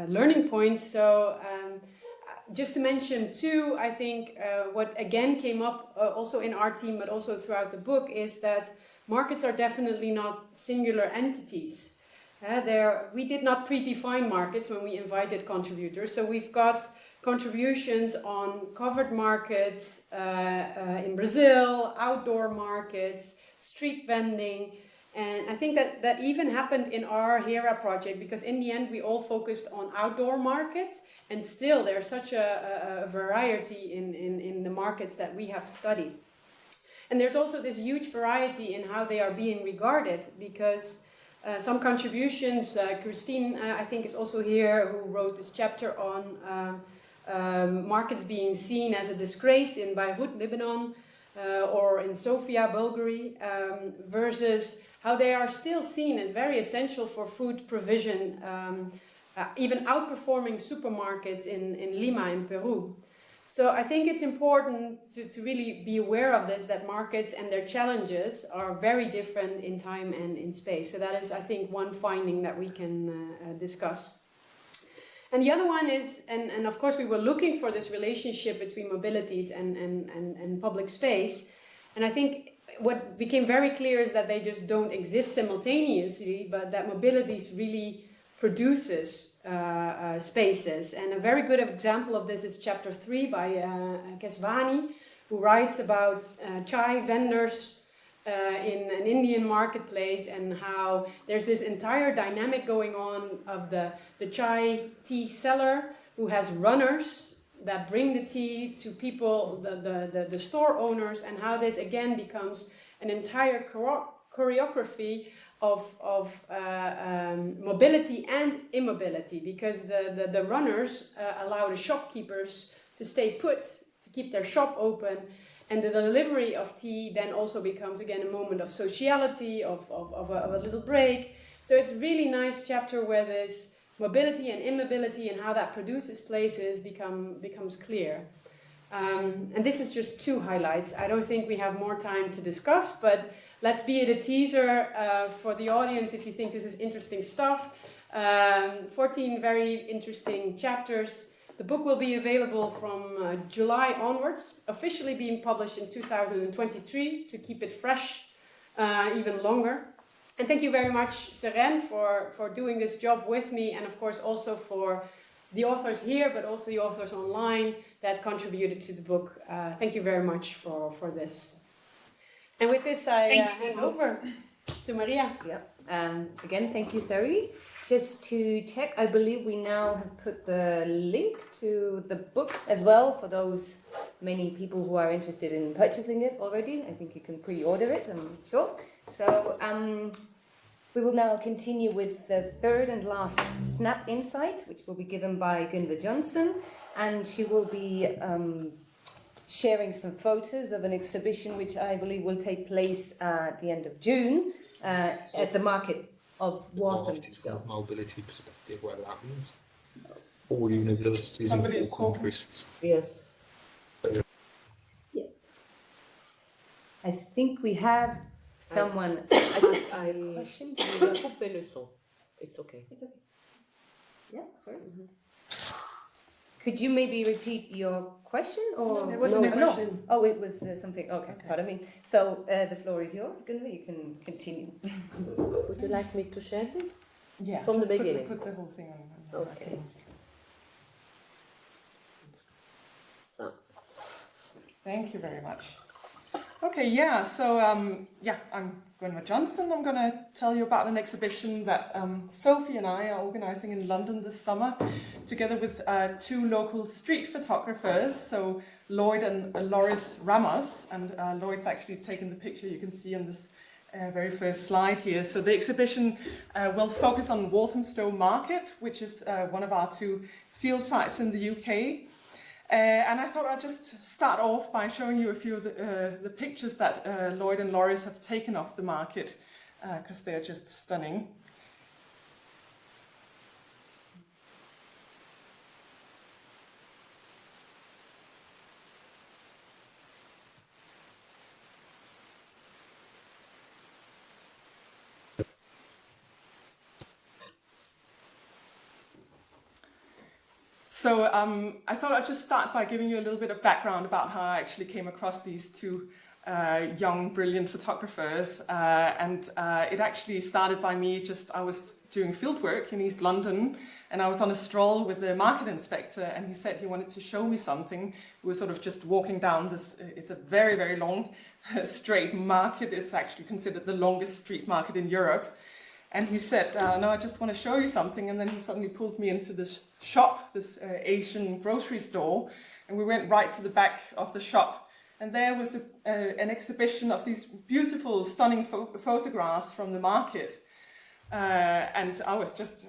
learning points. So just to mention two, I think what again came up also in our team, but also throughout the book, is that markets are definitely not singular entities. We did not predefine markets when we invited contributors, so we've got contributions on covered markets in Brazil, outdoor markets, street vending, And I think that even happened in our HERA project, because in the end we all focused on outdoor markets, and still there's such a variety in the markets that we have studied. And there's also this huge variety in how they are being regarded, because some contributions, Christine I think is also here, who wrote this chapter on markets being seen as a disgrace in Beirut, Lebanon, or in Sofia, Bulgaria, versus how they are still seen as very essential for food provision, even outperforming supermarkets in Lima in Peru. So I think it's important to really be aware of this, that markets and their challenges are very different in time and in space. So that is, I think, one finding that we can discuss. And the other one is, and of course we were looking for this relationship between mobilities and public space. And I think what became very clear is that they just don't exist simultaneously, but that mobilities really produces spaces. And a very good example of this is chapter 3 by Keswani, who writes about chai vendors in an Indian marketplace, and how there's this entire dynamic going on of the chai tea seller who has runners that bring the tea to people, the store owners, and how this again becomes an entire choreography of mobility and immobility, because the runners allow the shopkeepers to stay put, to keep their shop open, and the delivery of tea then also becomes again a moment of sociality, of a little break. So it's a really nice chapter where this mobility and immobility and how that produces places becomes clear. And this is just 2 highlights. I don't think we have more time to discuss, but let's be it a teaser for the audience if you think this is interesting stuff. 14 very interesting chapters. The book will be available from July onwards, officially being published in 2023 to keep it fresh even longer. And thank you very much, Seren, for doing this job with me, and of course also for the authors here, but also the authors online that contributed to the book. Thank you very much for this. And with this, I hand over to Maria. Yeah. Again, thank you, Zoe. Just to check, I believe we now have put the link to the book as well for those many people who are interested in purchasing it already. I think you can pre-order it, I'm sure. So we will now continue with the third and last snap insight, which will be given by Gunvor Jónsson, and she will be sharing some photos of an exhibition which I believe will take place at the end of June at the market of Walthamstow. Mobility perspective, where that means all universities in all countries. Yes. Yes. I think we have someone. Question. It's okay. It's okay. Yeah, sorry. Could you maybe repeat your question, or No, it wasn't a question. Oh, it was something. Okay, pardon me. So the floor is yours, Gunvor. You can continue. Would you like me to share this? Yeah, from the just beginning. Put the whole thing on. Okay. So. Thank you very much. Okay, yeah, so I'm Gunvor Jónsson. I'm going to tell you about an exhibition that Sophie and I are organising in London this summer, together with 2 local street photographers, so Lloyd and Loris Ramos, and Lloyd's actually taken the picture you can see on this very first slide here. So the exhibition will focus on Walthamstow Market, which is one of our 2 field sites in the UK. And I thought I'd just start off by showing you a few of the pictures that Lloyd and Loris have taken of the market, because they're just stunning. So I thought I'd just start by giving you a little bit of background about how I actually came across these 2 young, brilliant photographers. And it actually started by me I was doing fieldwork in East London, and I was on a stroll with the market inspector, and he said he wanted to show me something. We were sort of just walking down this, it's a very, very long straight market. It's actually considered the longest street market in Europe. And he said, no, I just want to show you something. And then he suddenly pulled me into this shop, this Asian grocery store. And we went right to the back of the shop. And there was an exhibition of these beautiful, stunning photographs from the market. And I was just,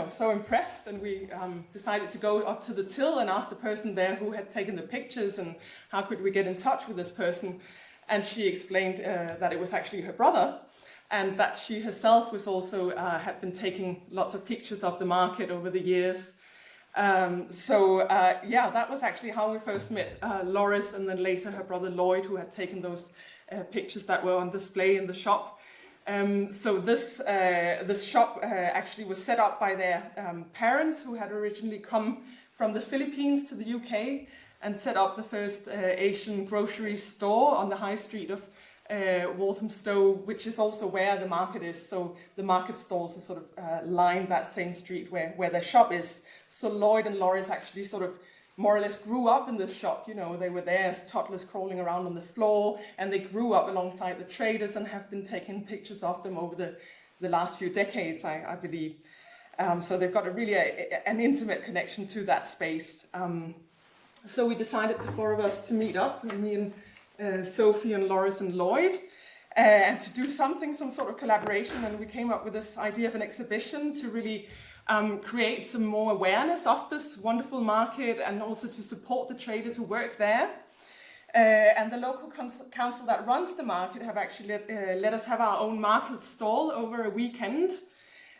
so impressed. And we decided to go up to the till and ask the person there who had taken the pictures and how could we get in touch with this person. And she explained that it was actually her brother, and that she herself was also had been taking lots of pictures of the market over the years. That was actually how we first met Loris, and then later her brother Lloyd, who had taken those pictures that were on display in the shop. This shop actually was set up by their parents, who had originally come from the Philippines to the UK and set up the first Asian grocery store on the high street of Walthamstow, which is also where the market is. So the market stalls are sort of lined that same street where their shop is. So Lloyd and Loris actually sort of more or less grew up in this shop. They were there as toddlers crawling around on the floor, and they grew up alongside the traders and have been taking pictures of them over the last few decades, I believe. So they've got an intimate connection to that space. So we decided, the four of us, to meet up, me and Sophie and Loris and Lloyd, and to do some sort of collaboration. And we came up with this idea of an exhibition to really create some more awareness of this wonderful market, and also to support the traders who work there. And the local council that runs the market have actually let us have our own market stall over a weekend.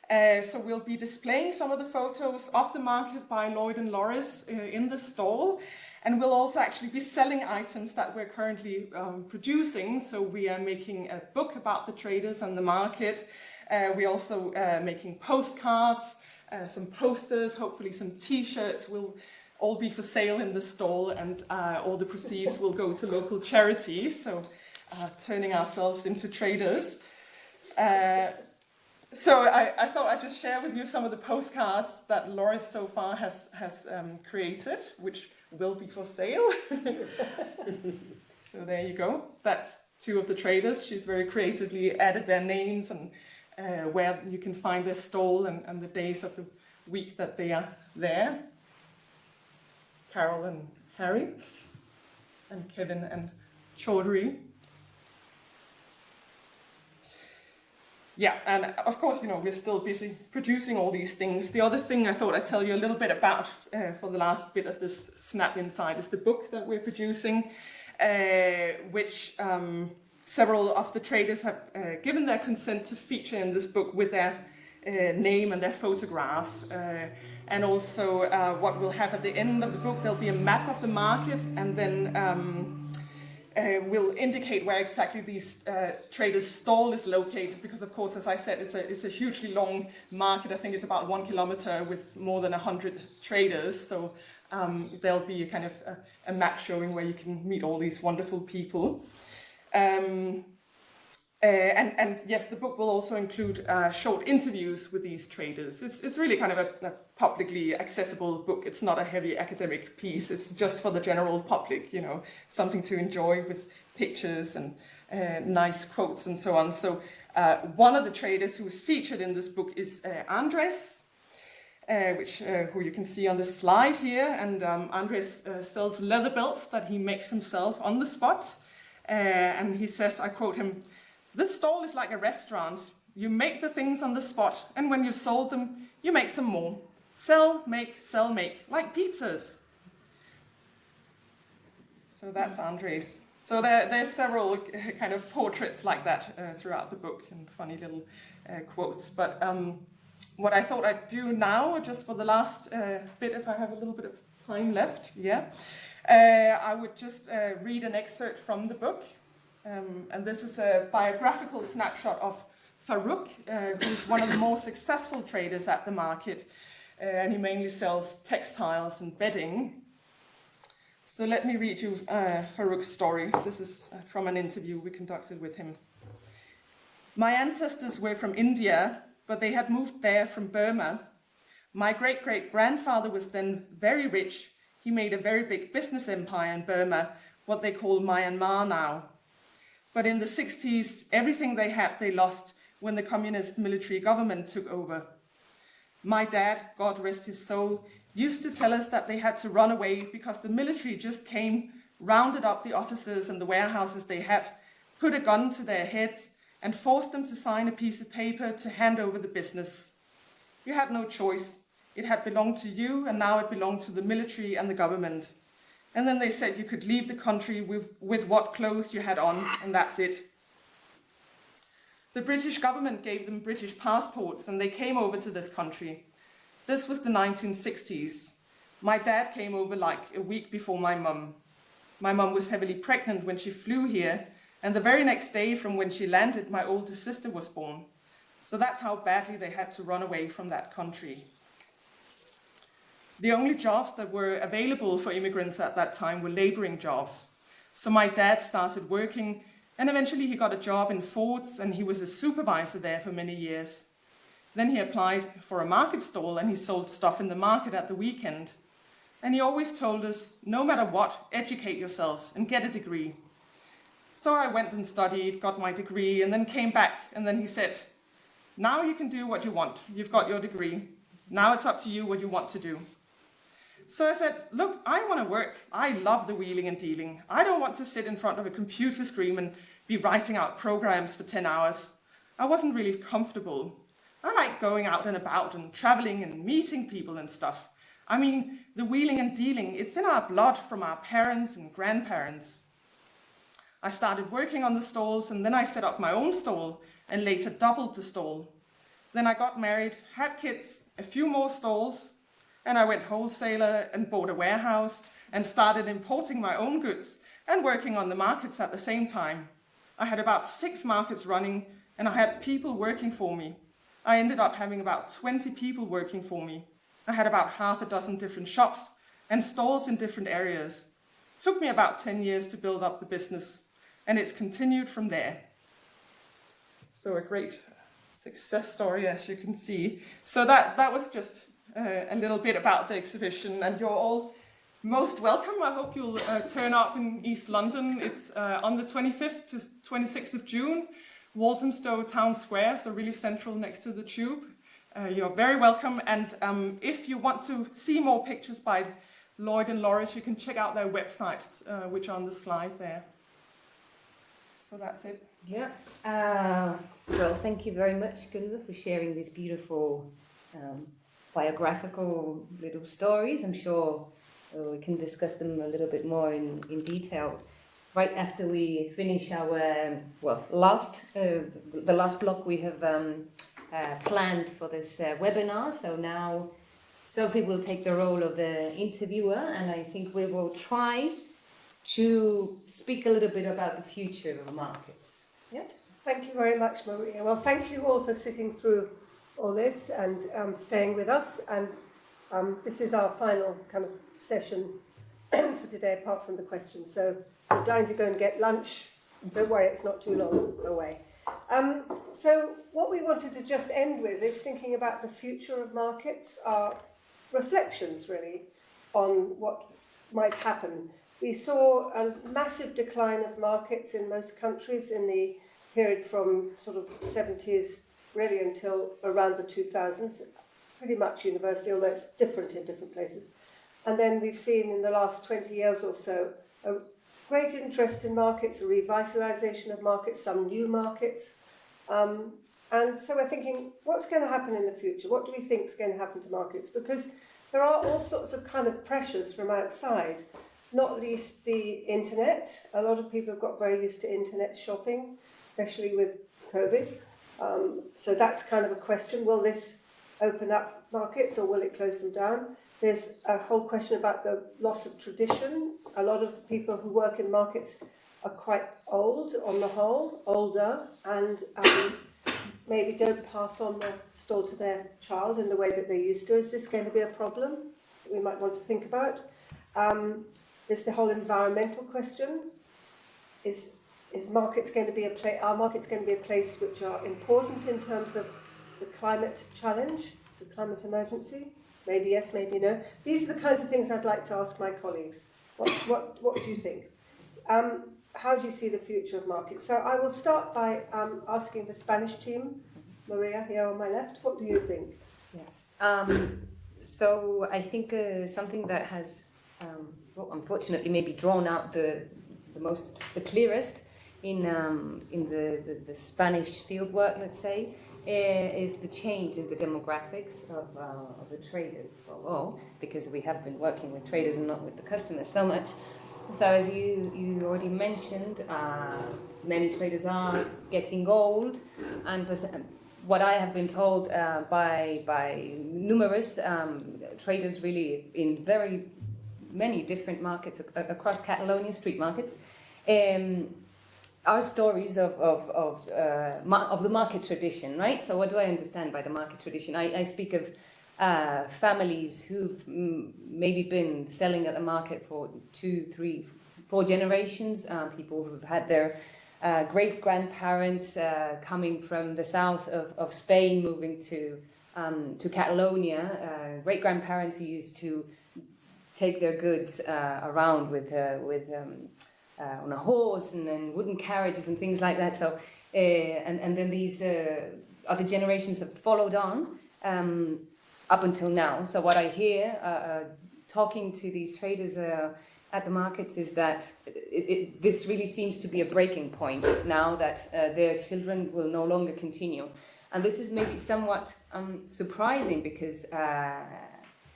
So we'll be displaying some of the photos of the market by Lloyd and Loris in the stall. And we'll also actually be selling items that we're currently producing. So we are making a book about the traders and the market. We're also making postcards, some posters, hopefully some t-shirts will all be for sale in the stall, and all the proceeds will go to local charities. So turning ourselves into traders. So I thought I'd just share with you some of the postcards that Loris so far has created, which will be for sale. So there you go. That's two of the traders. She's very creatively added their names and where you can find their stall and the days of the week that they are there. Carol and Harry, and Kevin and Chaudhry. Yeah, and of course, we're still busy producing all these things. The other thing I thought I'd tell you a little bit about for the last bit of this Snap Inside is the book that we're producing, which several of the traders have given their consent to feature in this book with their name and their photograph. And also what we'll have at the end of the book, there'll be a map of the market, and then will indicate where exactly these traders' stall is located, because of course, as I said, it's a hugely long market. I think it's about 1 kilometer with more than 100 traders. So there'll be a kind of a map showing where you can meet all these wonderful people. And yes, the book will also include short interviews with these traders. It's really kind of a publicly accessible book. It's not a heavy academic piece. It's just for the general public, something to enjoy with pictures and nice quotes and so on. So one of the traders who is featured in this book is Andres, who you can see on this slide here. And Andres sells leather belts that he makes himself on the spot. And he says, I quote him, "This stall is like a restaurant. You make the things on the spot, and when you've sold them, you make some more. Sell, make, like pizzas." So that's Andres. So there's several kind of portraits like that throughout the book, and funny little quotes. But what I thought I'd do now, just for the last bit, if I have a little bit of time left, I would just read an excerpt from the book. And this is a biographical snapshot of Farouk, who's one of the more successful traders at the market. And he mainly sells textiles and bedding. So let me read you Farouk's story. This is from an interview we conducted with him. My ancestors were from India, but they had moved there from Burma. My great-great-grandfather was then very rich. He made a very big business empire in Burma, what they call Myanmar now. But in the 60s, everything they had, they lost when the communist military government took over. My dad, God rest his soul, used to tell us that they had to run away because the military just came, rounded up the officers and the warehouses they had, put a gun to their heads, and forced them to sign a piece of paper to hand over the business. You had no choice. It had belonged to you, and now it belonged to the military and the government. And then they said you could leave the country with what clothes you had on, and that's it. The British government gave them British passports, and they came over to this country. This was the 1960s. My dad came over like a week before my mum. My mum was heavily pregnant when she flew here, and the very next day from when she landed, my oldest sister was born. So that's how badly they had to run away from that country. The only jobs that were available for immigrants at that time were laboring jobs. So my dad started working, and eventually he got a job in Fords, and he was a supervisor there for many years. Then he applied for a market stall, and he sold stuff in the market at the weekend. And he always told us, no matter what, educate yourselves and get a degree. So I went and studied, got my degree, and then came back, and then he said, now you can do what you want. You've got your degree. Now it's up to you what you want to do. So I said, look, I want to work. I love the wheeling and dealing. I don't want to sit in front of a computer screen and be writing out programs for 10 hours. I wasn't really comfortable. I like going out and about and traveling and meeting people and stuff. I mean, the wheeling and dealing, it's in our blood from our parents and grandparents. I started working on the stalls, and then I set up my own stall and later doubled the stall. Then I got married, had kids, a few more stalls, and I went wholesaler and bought a warehouse and started importing my own goods and working on the markets at the same time. I had about 6 markets running, and I had people working for me. I ended up having about 20 people working for me. I had about half a dozen different shops and stalls in different areas. It took me about 10 years to build up the business, and it's continued from there. So a great success story, as you can see. So that was just a little bit about the exhibition, and you're all most welcome. I hope you'll turn up in East London. It's on the 25th to 26th of June, Walthamstow Town Square, so really central next to the tube. You're very welcome, and if you want to see more pictures by Lloyd and Loris, you can check out their websites, which are on the slide there. So that's it. Yeah. Well, thank you very much, Gunvor, for sharing these beautiful biographical little stories. I'm sure we can discuss them a little bit more in detail right after we finish our the last block we have planned for this webinar. So now Sophie will take the role of the interviewer, and I think we will try to speak a little bit about the future of the markets. Yeah. Thank you very much, Maria. Well, thank you all for sitting through all this and staying with us. And this is our final kind of session for today, apart from the questions. So I'm dying to go and get lunch. Don't worry, it's not too long away. So what we wanted to just end with is thinking about the future of markets, our reflections really on what might happen. We saw a massive decline of markets in most countries in the period from sort of 70s really until around the 2000s, pretty much universally, although it's different in different places. And then we've seen in the last 20 years or so a great interest in markets, a revitalisation of markets, some new markets. And so we're thinking, what's going to happen in the future? What do we think is going to happen to markets? Because there are all sorts of kind of pressures from outside, not least the internet. A lot of people have got very used to internet shopping, especially with COVID. So that's kind of a question. Will this open up markets or will it close them down? There's a whole question about the loss of tradition. A lot of the people who work in markets are quite old on the whole, older, and maybe don't pass on the stall to their child in the way that they used to. Is this going to be a problem that we might want to think about? There's the whole environmental question. Is markets going to be are markets going to be a place which are important in terms of the climate challenge, the climate emergency? Maybe yes, maybe no. These are the kinds of things I'd like to ask my colleagues. What do you think? How do you see the future of markets? So I will start by asking the Spanish team, Maria here on my left. What do you think? Yes. So I think something that has, unfortunately, maybe drawn out the clearest in the Spanish fieldwork, let's say, is the change in the demographics of the traders. Well, because we have been working with traders and not with the customers so much. So as you already mentioned, many traders are getting old, and what I have been told by numerous traders, really in very many different markets across Catalonia, street markets, are stories of the market tradition, right? So what do I understand by the market tradition? I speak of families who've maybe been selling at the market for 2, 3, 4 generations, people who've had their great-grandparents coming from the south of Spain, moving to Catalonia, great-grandparents who used to take their goods around with on a horse and then wooden carriages and things like that. So and then these other generations have followed on up until now. So what I hear talking to these traders at the markets is that this really seems to be a breaking point now, that their children will no longer continue. And this is maybe somewhat surprising because,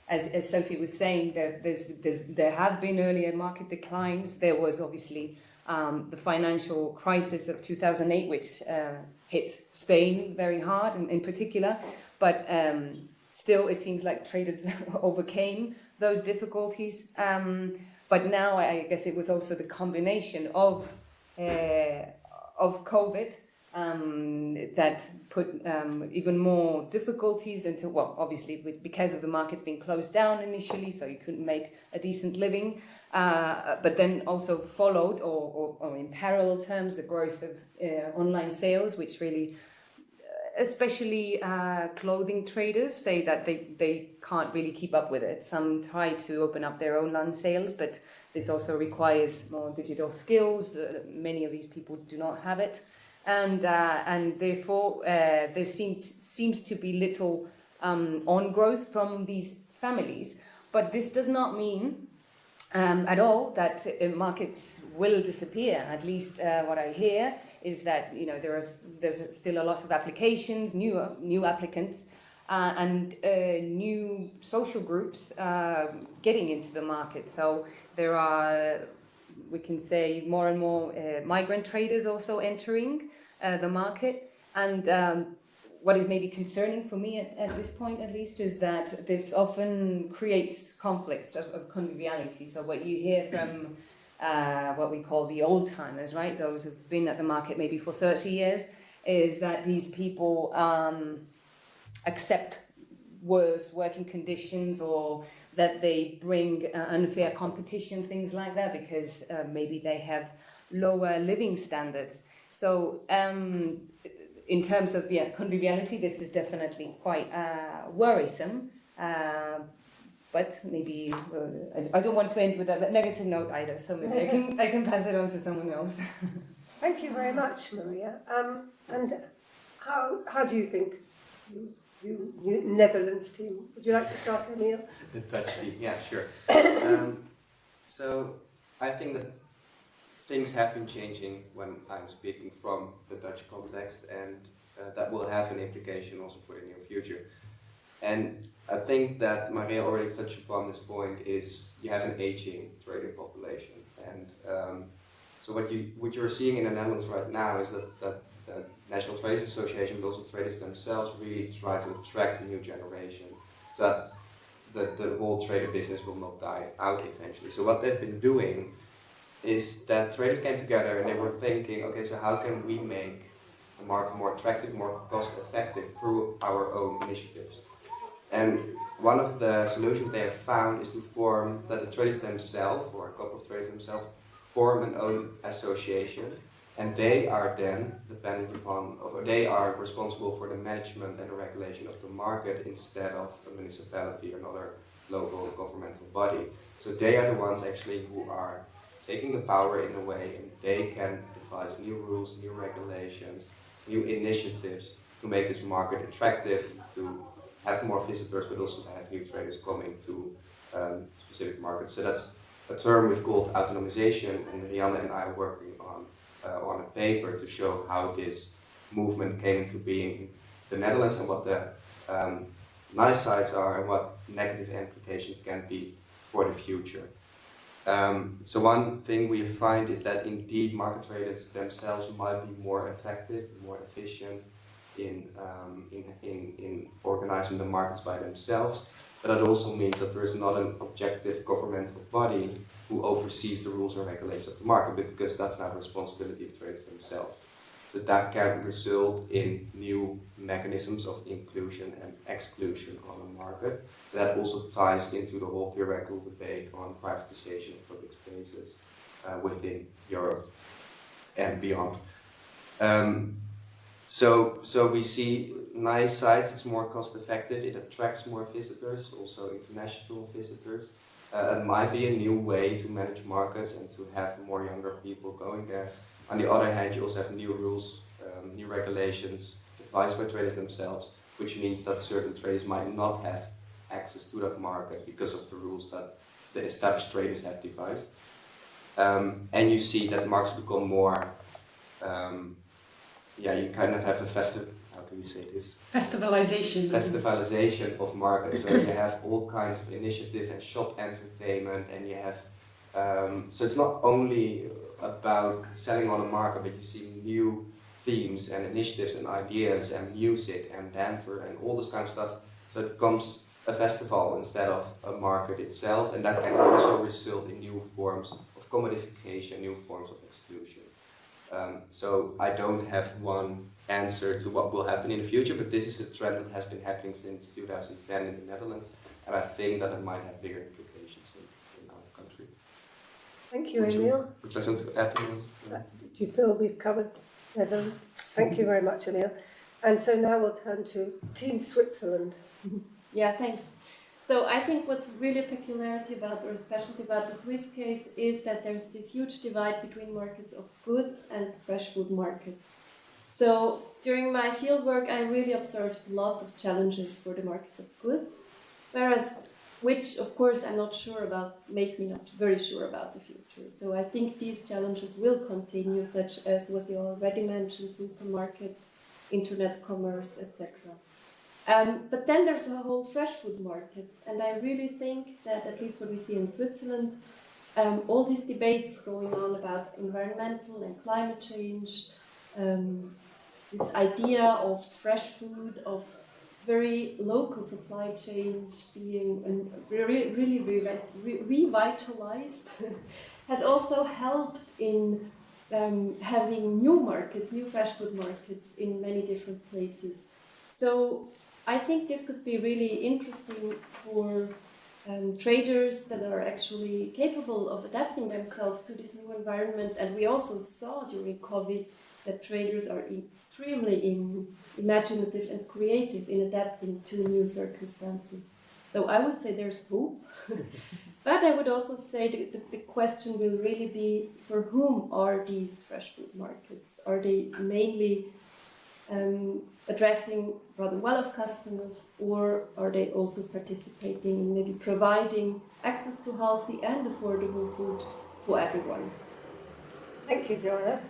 as Sophie was saying, there have been earlier market declines. There was obviously the financial crisis of 2008, which hit Spain very hard in particular. But still, it seems like traders overcame those difficulties. But now I guess it was also the combination of COVID that put even more difficulties into, well, obviously because of the markets being closed down initially, so you couldn't make a decent living, but then also followed, or in parallel terms, the growth of online sales, which really, especially clothing traders, say that they can't really keep up with it. Some try to open up their online sales, but this also requires more digital skills. Many of these people do not have it. And therefore there seems to be little on growth from these families. But this does not mean at all that markets will disappear. At least what I hear is that there's still a lot of applications, new applicants, and new social groups getting into the market. So there are, we can say, more and more migrant traders also entering the market. And what is maybe concerning for me at this point, at least, is that this often creates conflicts of conviviality. So what you hear from what we call the old timers, right, those who've been at the market maybe for 30 years, is that these people accept worse working conditions, or that they bring unfair competition, things like that, because maybe they have lower living standards. So in terms of conviviality, this is definitely quite worrisome. But maybe I don't want to end with a negative note either, so maybe I can pass it on to someone else. Thank you very much, Maria. And how do you think, you Netherlands team? Would you like to start, Emil? The Dutch team, yeah, sure. So I think that things have been changing when I'm speaking from the Dutch context, and that will have an implication also for the near future. And I think that Maria already touched upon this point, is you have an aging trading population. And so what you're seeing in the Netherlands right now is that the National Traders Association, but also traders themselves, really try to attract a new generation, so that the whole trader business will not die out eventually. So what they've been doing is that traders came together and they were thinking, okay, so how can we make the market more attractive, more cost effective through our own initiatives? And one of the solutions they have found is to form, that the traders themselves, or a couple of traders themselves, form an own association, and they are then dependent upon, or they are responsible for the management and the regulation of the market instead of a municipality or another local governmental body. So they are the ones actually who are taking the power in a way, and they can devise new rules, new regulations, new initiatives to make this market attractive, to have more visitors, but also to have new traders coming to specific markets. So that's a term we've called autonomization, and Rianne and I are working on a paper to show how this movement came into being in the Netherlands and what the nice sides are and what negative implications can be for the future. So one thing we find is that indeed market traders themselves might be more effective, more efficient in organizing the markets by themselves, but that also means that there is not an objective governmental body who oversees the rules and regulations of the market, because that's not the responsibility of traders themselves. So that can result in new mechanisms of inclusion and exclusion on the market. That also ties into the whole theoretical debate on privatization of public spaces within Europe and beyond. So we see nice sides, it's more cost effective, it attracts more visitors, also international visitors. It might be a new way to manage markets and to have more younger people going there. On the other hand, you also have new rules, new regulations devised by traders themselves, which means that certain traders might not have access to that market because of the rules that the established traders have devised. And you see that markets become more, you kind of have a how do we say this? Festivalization. Festivalization of markets. So you have all kinds of initiative and shop entertainment, and you have, so it's not only about selling on a market, but you see new themes and initiatives and ideas and music and banter and all this kind of stuff. So it becomes a festival instead of a market itself, and that can also result in new forms of commodification, new forms of exclusion. So I don't have one answer to what will happen in the future, but this is a trend that has been happening since 2010 in the Netherlands, and I think that it might have bigger implications in our country. Thank you, Emil. Would you like something to add? Do you feel we've covered Netherlands? Thank you very much, Emil. And so now we'll turn to Team Switzerland. Yeah, thanks. So I think what's really a peculiarity about, or a specialty about the Swiss case, is that there's this huge divide between markets of goods and fresh food markets. So during my fieldwork, I really observed lots of challenges for the markets of goods, which of course I'm not sure about, make me not very sure about the future. So I think these challenges will continue, such as what you already mentioned, supermarkets, internet commerce, etc. But then there's the whole fresh food markets, and I really think that, at least what we see in Switzerland, all these debates going on about environmental and climate change, this idea of fresh food, of very local supply chains being really revitalized, has also helped in having new markets, new fresh food markets in many different places. So I think this could be really interesting for traders that are actually capable of adapting themselves to this new environment. And we also saw during COVID that traders are extremely imaginative and creative in adapting to new circumstances. So I would say there's hope. But I would also say the question will really be, for whom are these fresh food markets? Are they mainly addressing rather well-off customers, or are they also participating in maybe providing access to healthy and affordable food for everyone? Thank you, Joanna.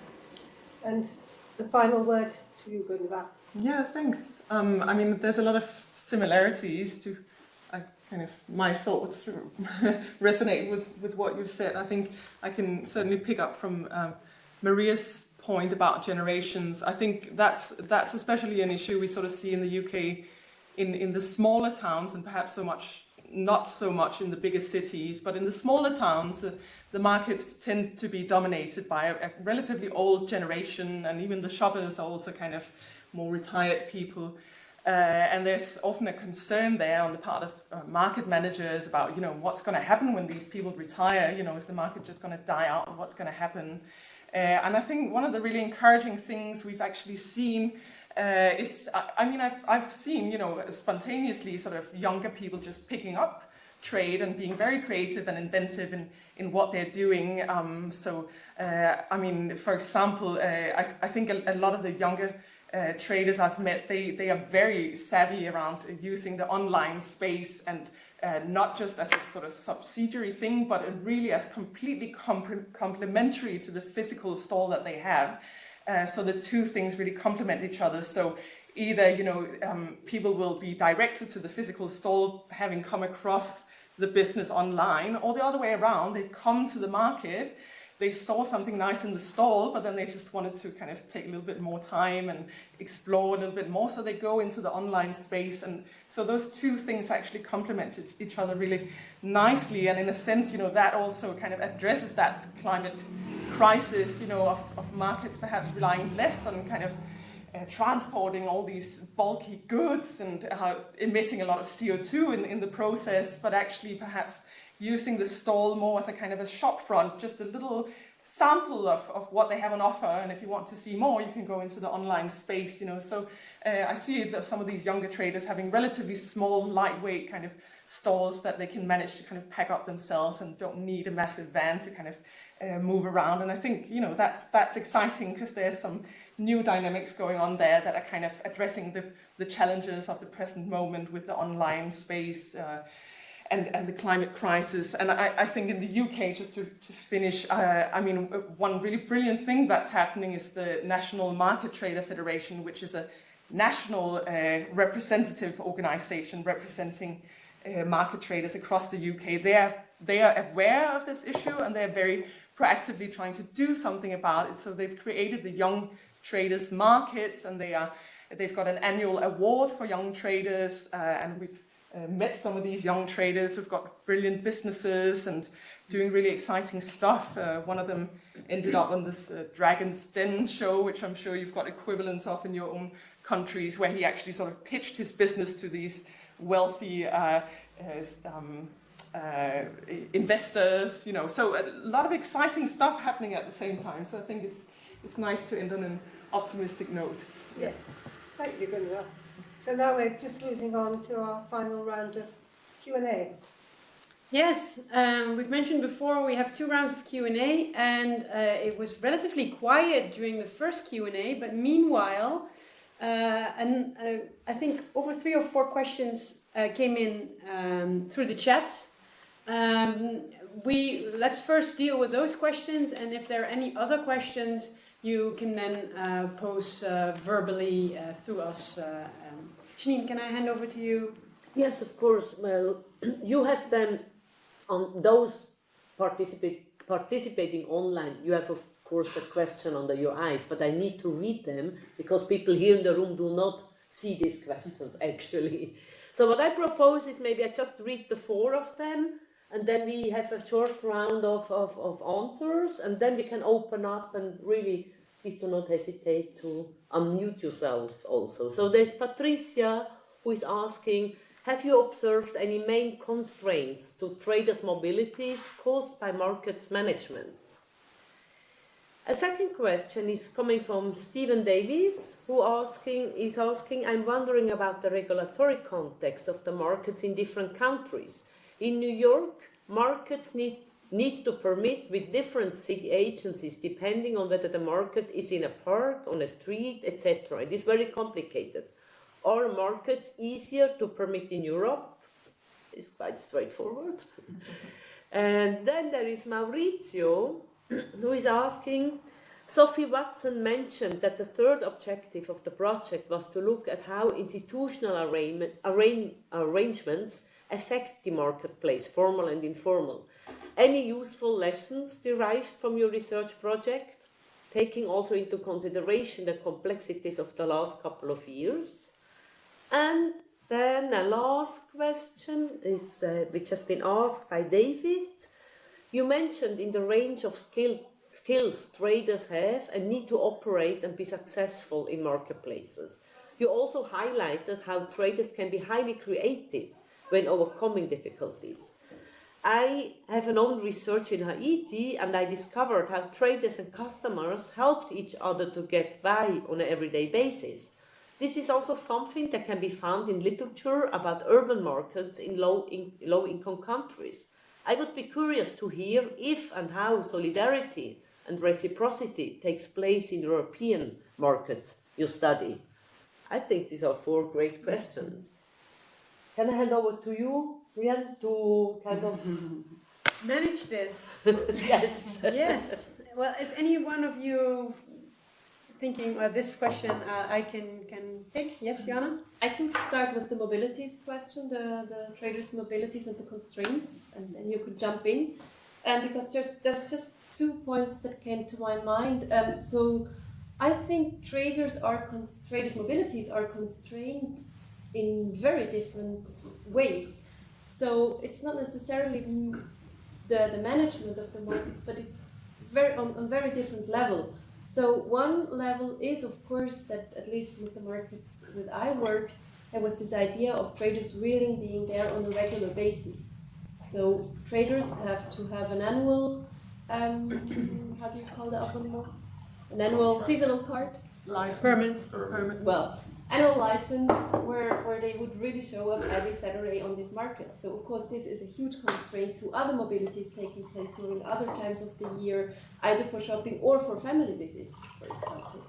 And the final word to you, Gunvor. Yeah, thanks. I mean, there's a lot of similarities to my thoughts resonate with what you've said. I think I can certainly pick up from Maria's point about generations. I think that's especially an issue we sort of see in the UK in the smaller towns, and perhaps not so much in the bigger cities, but in the smaller towns, the markets tend to be dominated by a relatively old generation, and even the shoppers are also kind of more retired people. And there's often a concern there on the part of market managers about, what's going to happen when these people retire? Is the market just going to die out? What's going to happen? And I think one of the really encouraging things we've actually seen is, I've seen, spontaneously sort of younger people just picking up trade and being very creative and inventive in what they're doing. For example, I think a lot of the younger traders I've met, they are very savvy around using the online space, and not just as a sort of subsidiary thing, but really as completely complementary to the physical stall that they have. So the two things really complement each other. So either, people will be directed to the physical stall having come across the business online, or the other way around, they've come to the market, they saw something nice in the stall, but then they just wanted to kind of take a little bit more time and explore a little bit more, so they go into the online space. And so those two things actually complement each other really nicely, and in a sense, that also kind of addresses that climate crisis, of markets perhaps relying less on kind of transporting all these bulky goods and emitting a lot of CO2 in the process, but actually perhaps using the stall more as a kind of a shop front, just a little sample of what they have on offer. And if you want to see more, you can go into the online space, So I see that some of these younger traders having relatively small, lightweight kind of stalls that they can manage to kind of pack up themselves and don't need a massive van to kind of move around. And I think, that's exciting, because there's some new dynamics going on there that are kind of addressing the challenges of the present moment with the online space and the climate crisis. And I think in the UK, just to finish, one really brilliant thing that's happening is the National Market Trader Federation, which is a national representative organisation representing market traders across the UK. They are aware of this issue, and they're very proactively trying to do something about it. So they've created the Young Traders Markets, and they've got an annual award for young traders, and we've met some of these young traders who've got brilliant businesses and doing really exciting stuff. One of them ended up on this Dragon's Den show, which I'm sure you've got equivalents of in your own countries, where he actually sort of pitched his business to these wealthy investors, So a lot of exciting stuff happening at the same time. So I think it's nice to end on an optimistic note. Yes, thank you, Gunvor. So now we're just moving on to our final round of Q&A. Yes, we've mentioned before we have 2 rounds of Q&A, and it was relatively quiet during the first Q&A, but meanwhile, I think over 3 or 4 questions came in through the chat. Let's first deal with those questions, and if there are any other questions, you can then pose verbally through us. Janine, can I hand over to you? Yes, of course. Well, you have then, on those participating online, you have of course a question under your eyes, but I need to read them because people here in the room do not see these questions actually. So what I propose is maybe I just read the 4 of them, and then we have a short round of answers, and then we can open up, and really, please do not hesitate to unmute yourself also. So there's Patricia, who is asking, have you observed any main constraints to traders' mobilities caused by markets management? A second question is coming from Stephen Davies, who is asking, I'm wondering about the regulatory context of the markets in different countries. In New York, markets need to permit with different city agencies depending on whether the market is in a park, on a street, etc. It is very complicated. Are markets easier to permit in Europe? It's quite straightforward. And then there is Maurizio, who is asking, Sophie Watson mentioned that the third objective of the project was to look at how institutional arrangements affect the marketplace, formal and informal. Any useful lessons derived from your research project, taking also into consideration the complexities of the last couple of years? And then a last question is which has been asked by David. You mentioned in the range of skills traders have and need to operate and be successful in marketplaces. you also highlighted how traders can be highly creative when overcoming difficulties. I have an own research in Haiti, and I discovered how traders and customers helped each other to get by on an everyday basis. This is also something that can be found in literature about urban markets in low-income countries. I would be curious to hear if and how solidarity and reciprocity takes place in European markets you study. I think these are 4 great questions. Can I hand over to you, Rianne, to kind of manage this? Yes. Yes. Well, is any one of you thinking this question I can take? Yes, Joanna? I can start with the mobilities question, the traders' mobilities and the constraints, and you could jump in. Because there's just 2 points that came to my mind. So I think traders' mobilities are constrained in very different ways. So it's not necessarily the management of the markets, but it's on very different level. So one level is, of course, that at least with the markets that I worked, there was this idea of traders really being there on a regular basis. So traders have to have an annual, how do you call the abonnement? An annual seasonal card? License. Permit. Well, annual license where they would really show up every Saturday on this market. So of course this is a huge constraint to other mobilities taking place during other times of the year, either for shopping or for family visits, for example.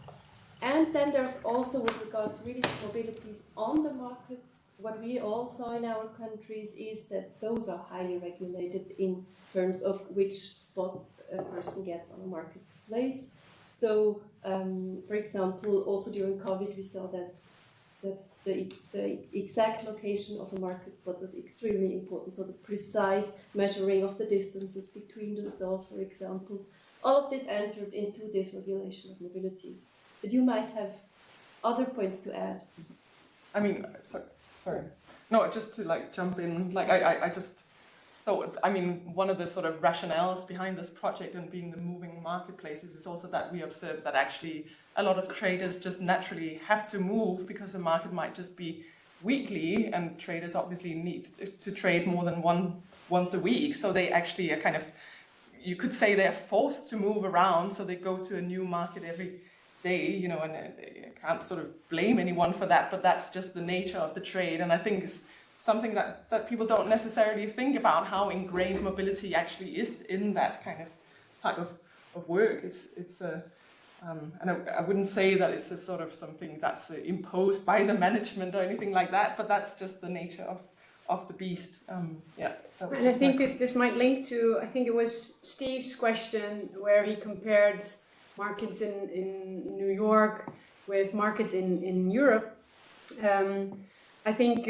And then there's also, with regards really to mobilities on the markets, what we all saw in our countries is that those are highly regulated in terms of which spot a person gets on a marketplace. So, for example, also during COVID, we saw that the exact location of a market spot was extremely important. So the precise measuring of the distances between the stalls, for example, all of this entered into this regulation of mobilities. But you might have other points to add. I mean, sorry. No, just to like jump in, like I just thought, I mean, one of the sort of rationales behind this project and being the moving marketplaces is also that we observed that actually a lot of traders just naturally have to move because the market might just be weekly, and traders obviously need to trade more than once a week. So they actually are kind of, you could say they're forced to move around, so they go to a new market every day, you know, and I can't sort of blame anyone for that, but that's just the nature of the trade. And I think it's something that people don't necessarily think about, how ingrained mobility actually is in that kind of type of work. It's and I wouldn't say that it's a sort of something that's imposed by the management or anything like that, but that's just the nature of the beast. Yeah. And I think this might link to, I think it was Steve's question where he compared markets in New York with markets in Europe. I think,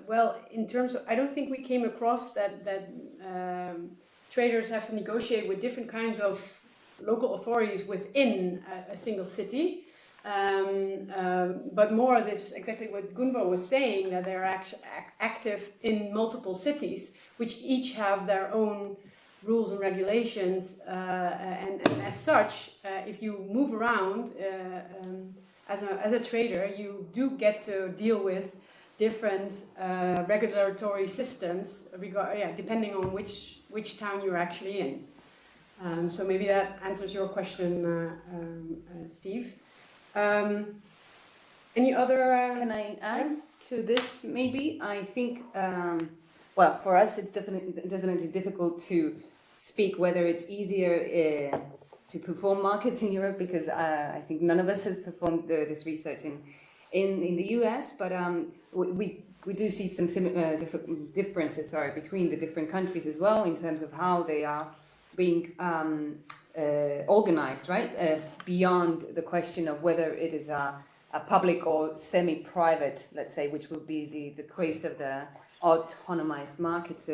well, in terms of, I don't think we came across that traders have to negotiate with different kinds of local authorities within a single city. But more this, exactly what Gunvor was saying, that they're active in multiple cities, which each have their own rules and regulations, and as such, if you move around as a trader, you do get to deal with different regulatory systems, depending on which town you're actually in. So maybe that answers your question, Steve. Any other? Can I add to this? Maybe I think. Well, for us, it's definitely difficult to speak whether it's easier to perform markets in Europe, because I think none of us has performed this research in the US, but we do see some differences between the different countries as well in terms of how they are being organized, right? Beyond the question of whether it is a public or semi-private, let's say, which would be the case of the autonomized markets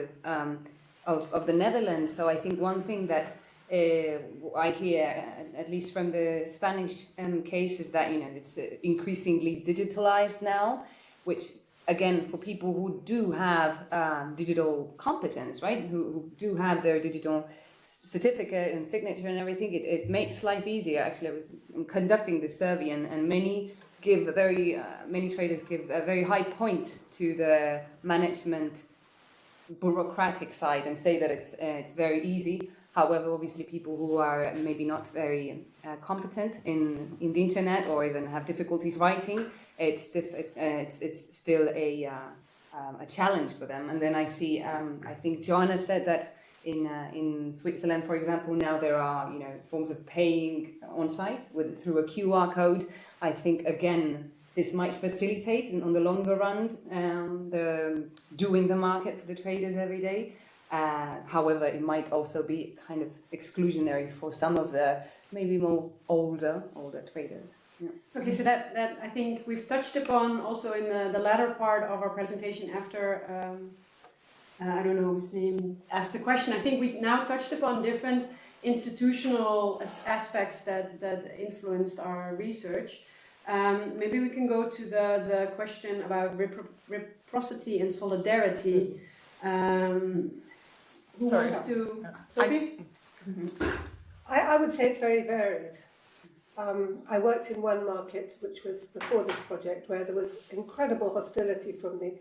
of the Netherlands. So I think one thing that I hear, at least from the Spanish case, is that, you know, it's increasingly digitalized now, which again, for people who do have digital competence, right, who do have their digital certificate and signature and everything, it makes life easier. Actually, I was conducting this survey, and many give many traders give very high points to the management bureaucratic side and say that it's very easy. However, obviously people who are maybe not very competent in the internet or even have difficulties writing, it's still a challenge for them. And then I see, I think Joanna said that in Switzerland, for example, now there are forms of paying on site through a QR code. I think again this might facilitate on the longer run doing the market for the traders every day. However, it might also be kind of exclusionary for some of the maybe more older traders. Yeah. Okay, so that I think we've touched upon also in the latter part of our presentation after, I don't know his name, asked the question. I think we now touched upon different institutional aspects that influenced our research. Maybe we can go to the question about reciprocity and solidarity. Who wants to? Sophie? I would say it's very varied. I worked in one market, which was before this project, where there was incredible hostility from the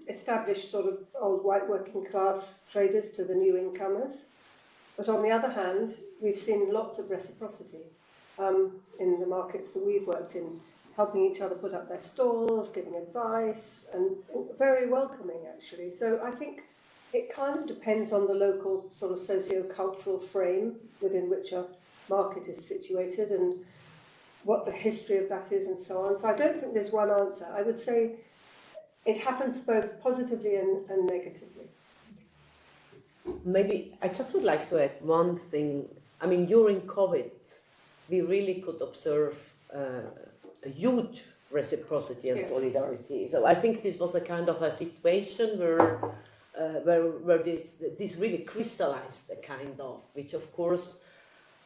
established sort of old white working class traders to the new incomers. But on the other hand, we've seen lots of reciprocity in the markets that we've worked in, helping each other put up their stalls, giving advice, and very welcoming actually. So I think it kind of depends on the local sort of socio-cultural frame within which a market is situated and what the history of that is and so on. So I don't think there's one answer. I would say it happens both positively and negatively. Maybe I just would like to add one thing. I mean, during COVID, we really could observe a huge reciprocity and solidarity. So I think this was a kind of a situation where this really crystallized a kind of, which of course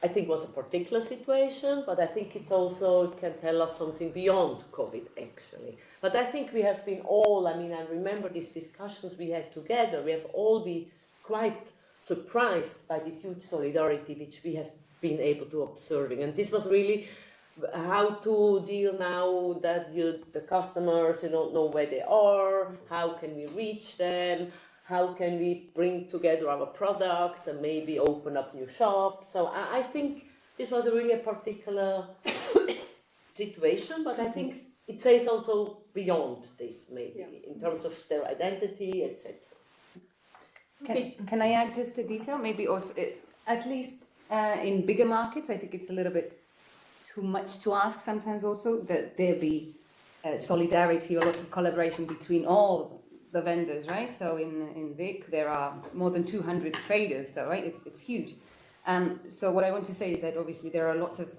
I think was a particular situation, but I think it also can tell us something beyond COVID actually. But I think we have been all, I mean, I remember these discussions we had together, we have all been quite surprised by this huge solidarity which we have been able to observing. And this was really how to deal now that the customers, you don't know where they are, how can we reach them, how can we bring together our products and maybe open up new shops. So I think this was really a particular situation, but I think it says also beyond this maybe, in terms of their identity, etc. Can I add just a detail? Maybe also, at least in bigger markets, I think it's a little bit too much to ask sometimes also that there be solidarity or lots of collaboration between all the vendors, right? So in Vic, there are more than 200 traders, so right, it's huge. So what I want to say is that obviously there are lots of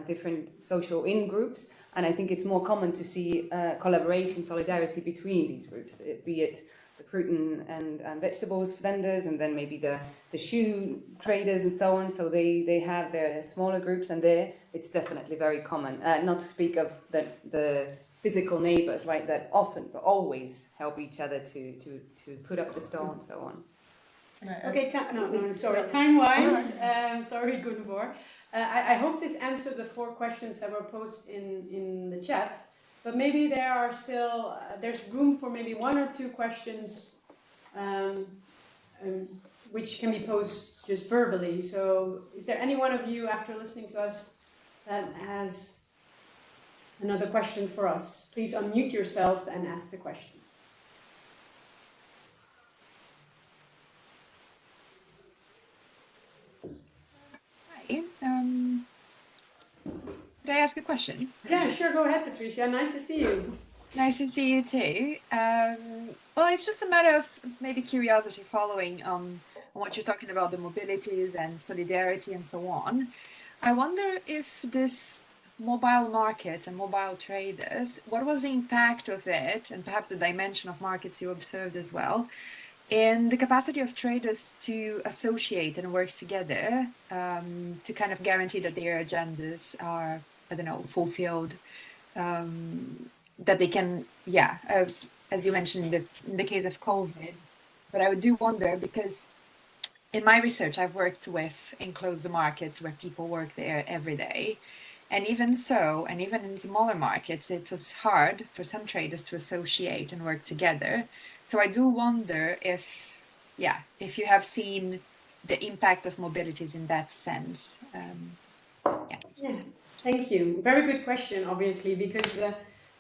different social in-groups, and I think it's more common to see collaboration, solidarity between these groups, be it the fruit and vegetables vendors, and then maybe the shoe traders and so on. So they have their smaller groups, and there it's definitely very common. Not to speak of the physical neighbors, right, that often but always help each other to put up the store and so on. Okay, sorry, time-wise, sorry, Gunvor. I hope this answered the 4 questions that were posted in the chat, but maybe there are still, there's room for maybe 1 or 2 questions which can be posed just verbally. So is there any one of you, after listening to us, that has another question for us? Please unmute yourself and ask the question. Hi. Could I ask a question? Yeah, sure. Go ahead, Patricia. Nice to see you. Nice to see you too. Well, it's just a matter of maybe curiosity following on what you're talking about, the mobilities and solidarity and so on. I wonder if this mobile market and mobile traders, what was the impact of it, and perhaps the dimension of markets you observed as well, in the capacity of traders to associate and work together to kind of guarantee that their agendas are, I don't know, fulfilled, that they can, as you mentioned in the case of COVID. But I do wonder, because in my research, I've worked with enclosed markets where people work there every day. And even so, and even in smaller markets, it was hard for some traders to associate and work together. So I do wonder if you have seen the impact of mobilities in that sense. Yeah, thank you. Very good question, obviously, because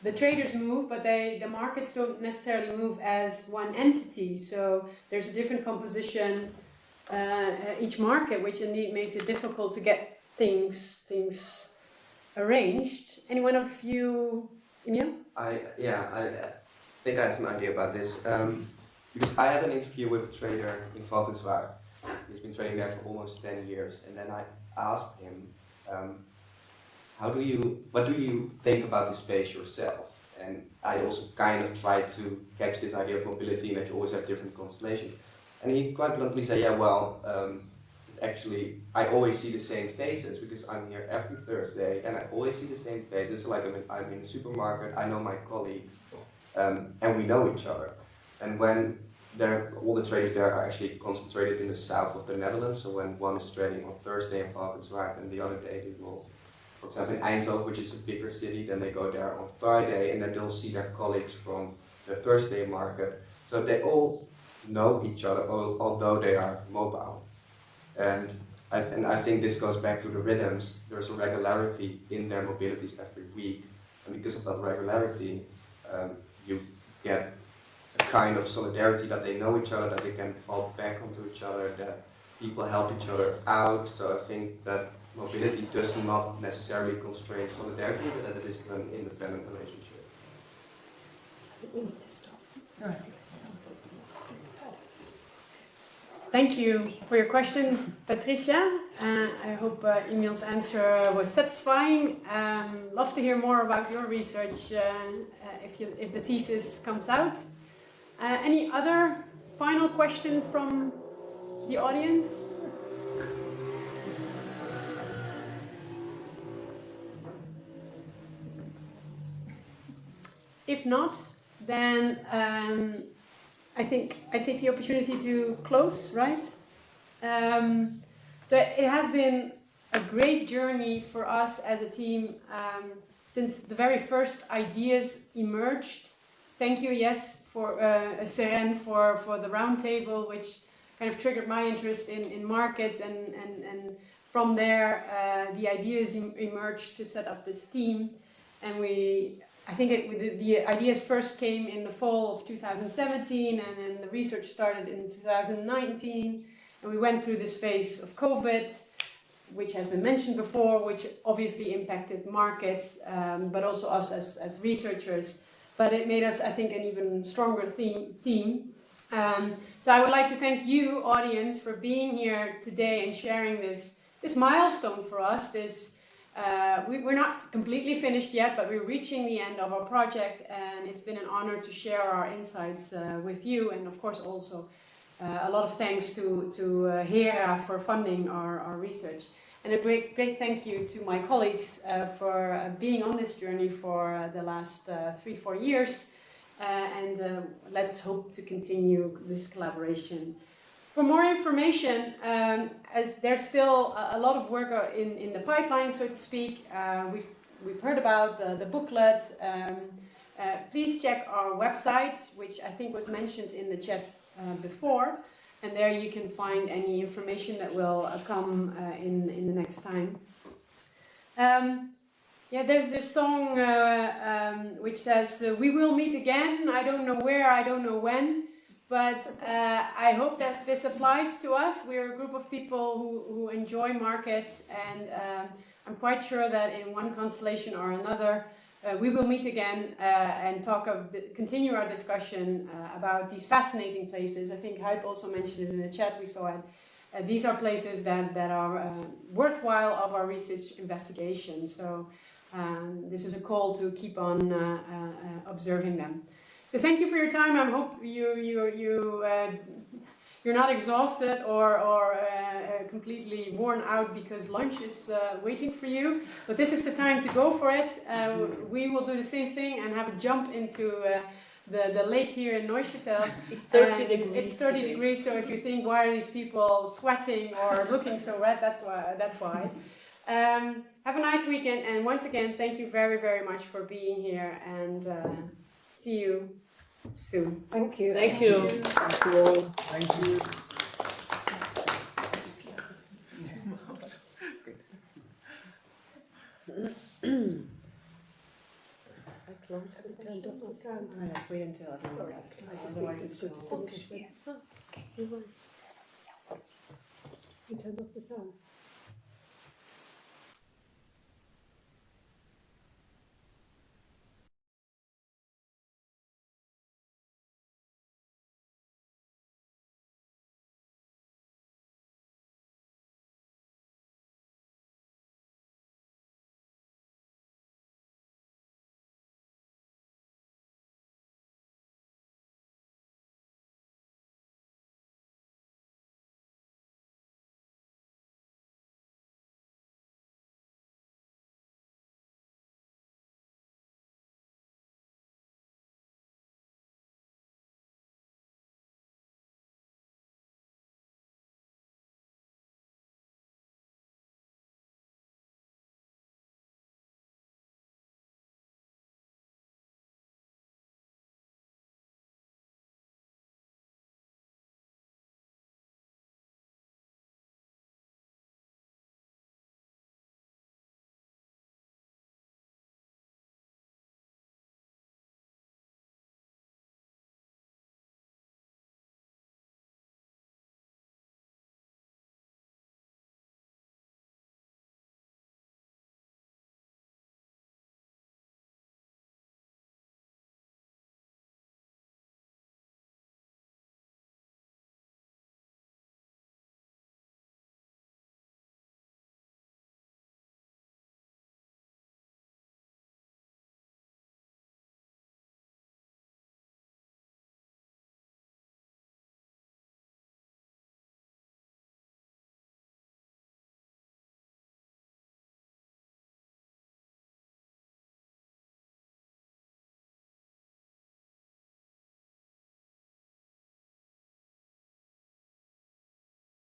the traders move, but the markets don't necessarily move as one entity. So there's a different composition each market, which indeed makes it difficult to get things arranged. Any one of you, Emil? I think I have an idea about this. Because I had an interview with a trader in Valkenswaard. He's been trading there for almost 10 years. And then I asked him, what do you think about this space yourself? And I also kind of tried to catch this idea of mobility and that you always have different constellations. And he quite bluntly said, it's actually, I always see the same faces because I'm here every Thursday and I always see the same faces. Like I'm in the supermarket, I know my colleagues, and we know each other. And when all the traders there are actually concentrated in the south of the Netherlands, so when one is trading on Thursday in Valkenswaard and the other day they will, for example in Eindhoven, which is a bigger city, then they go there on Friday and then they'll see their colleagues from the Thursday market. So they all know each other, although they are mobile. And I think this goes back to the rhythms. There's a regularity in their mobilities every week, and because of that regularity, you get a kind of solidarity that they know each other, that they can fall back onto each other, that people help each other out. So I think that mobility does not necessarily constrain solidarity, but that it is an independent relationship. I think we need to stop. Right. Thank you for your question, Patricia. I hope Emil's answer was satisfying. Love to hear more about your research if the thesis comes out. Any other final question from the audience? If not, then I think I take the opportunity to close, right? So it has been a great journey for us as a team since the very first ideas emerged. Thank you, for Seren for the roundtable, which kind of triggered my interest in markets, and from there the ideas emerged to set up this team, and I think the ideas first came in the fall of 2017, and then the research started in 2019, and we went through this phase of COVID, which has been mentioned before, which obviously impacted markets, but also us as researchers. But it made us, I think, an even stronger team. So I would like to thank you, audience, for being here today and sharing this milestone for us. We're not completely finished yet, but we're reaching the end of our project, and it's been an honor to share our insights with you, and of course also a lot of thanks to HERA for funding our research. And a great thank you to my colleagues for being on this journey for the last 3-4 years, and let's hope to continue this collaboration. For more information, as there's still a lot of work in the pipeline, so to speak, we've heard about the booklet. Please check our website, which I think was mentioned in the chat before, and there you can find any information that will come in the next time. There's this song which says, "We will meet again. I don't know where, I don't know when." But I hope that this applies to us. We're a group of people who enjoy markets, and I'm quite sure that in one constellation or another, we will meet again and continue our discussion about these fascinating places. I think Hype also mentioned it in the chat. We saw it. These are places that are worthwhile of our research investigation. So this is a call to keep on observing them. So thank you for your time. I hope you're not exhausted or completely worn out because lunch is waiting for you. But this is the time to go for it. We will do the same thing and have a jump into the lake here in Neuchâtel. It's 30 degrees. It's 30 degrees. So if you think, why are these people sweating or looking so red? That's why. Have a nice weekend, and once again, thank you very, very much for being here, and see you soon. Thank you. Thank you. Thank you all. Thank you. I closed the Turned off the sound. Let's wait until everyone left. Otherwise, it's good to finish. You turned off the sound.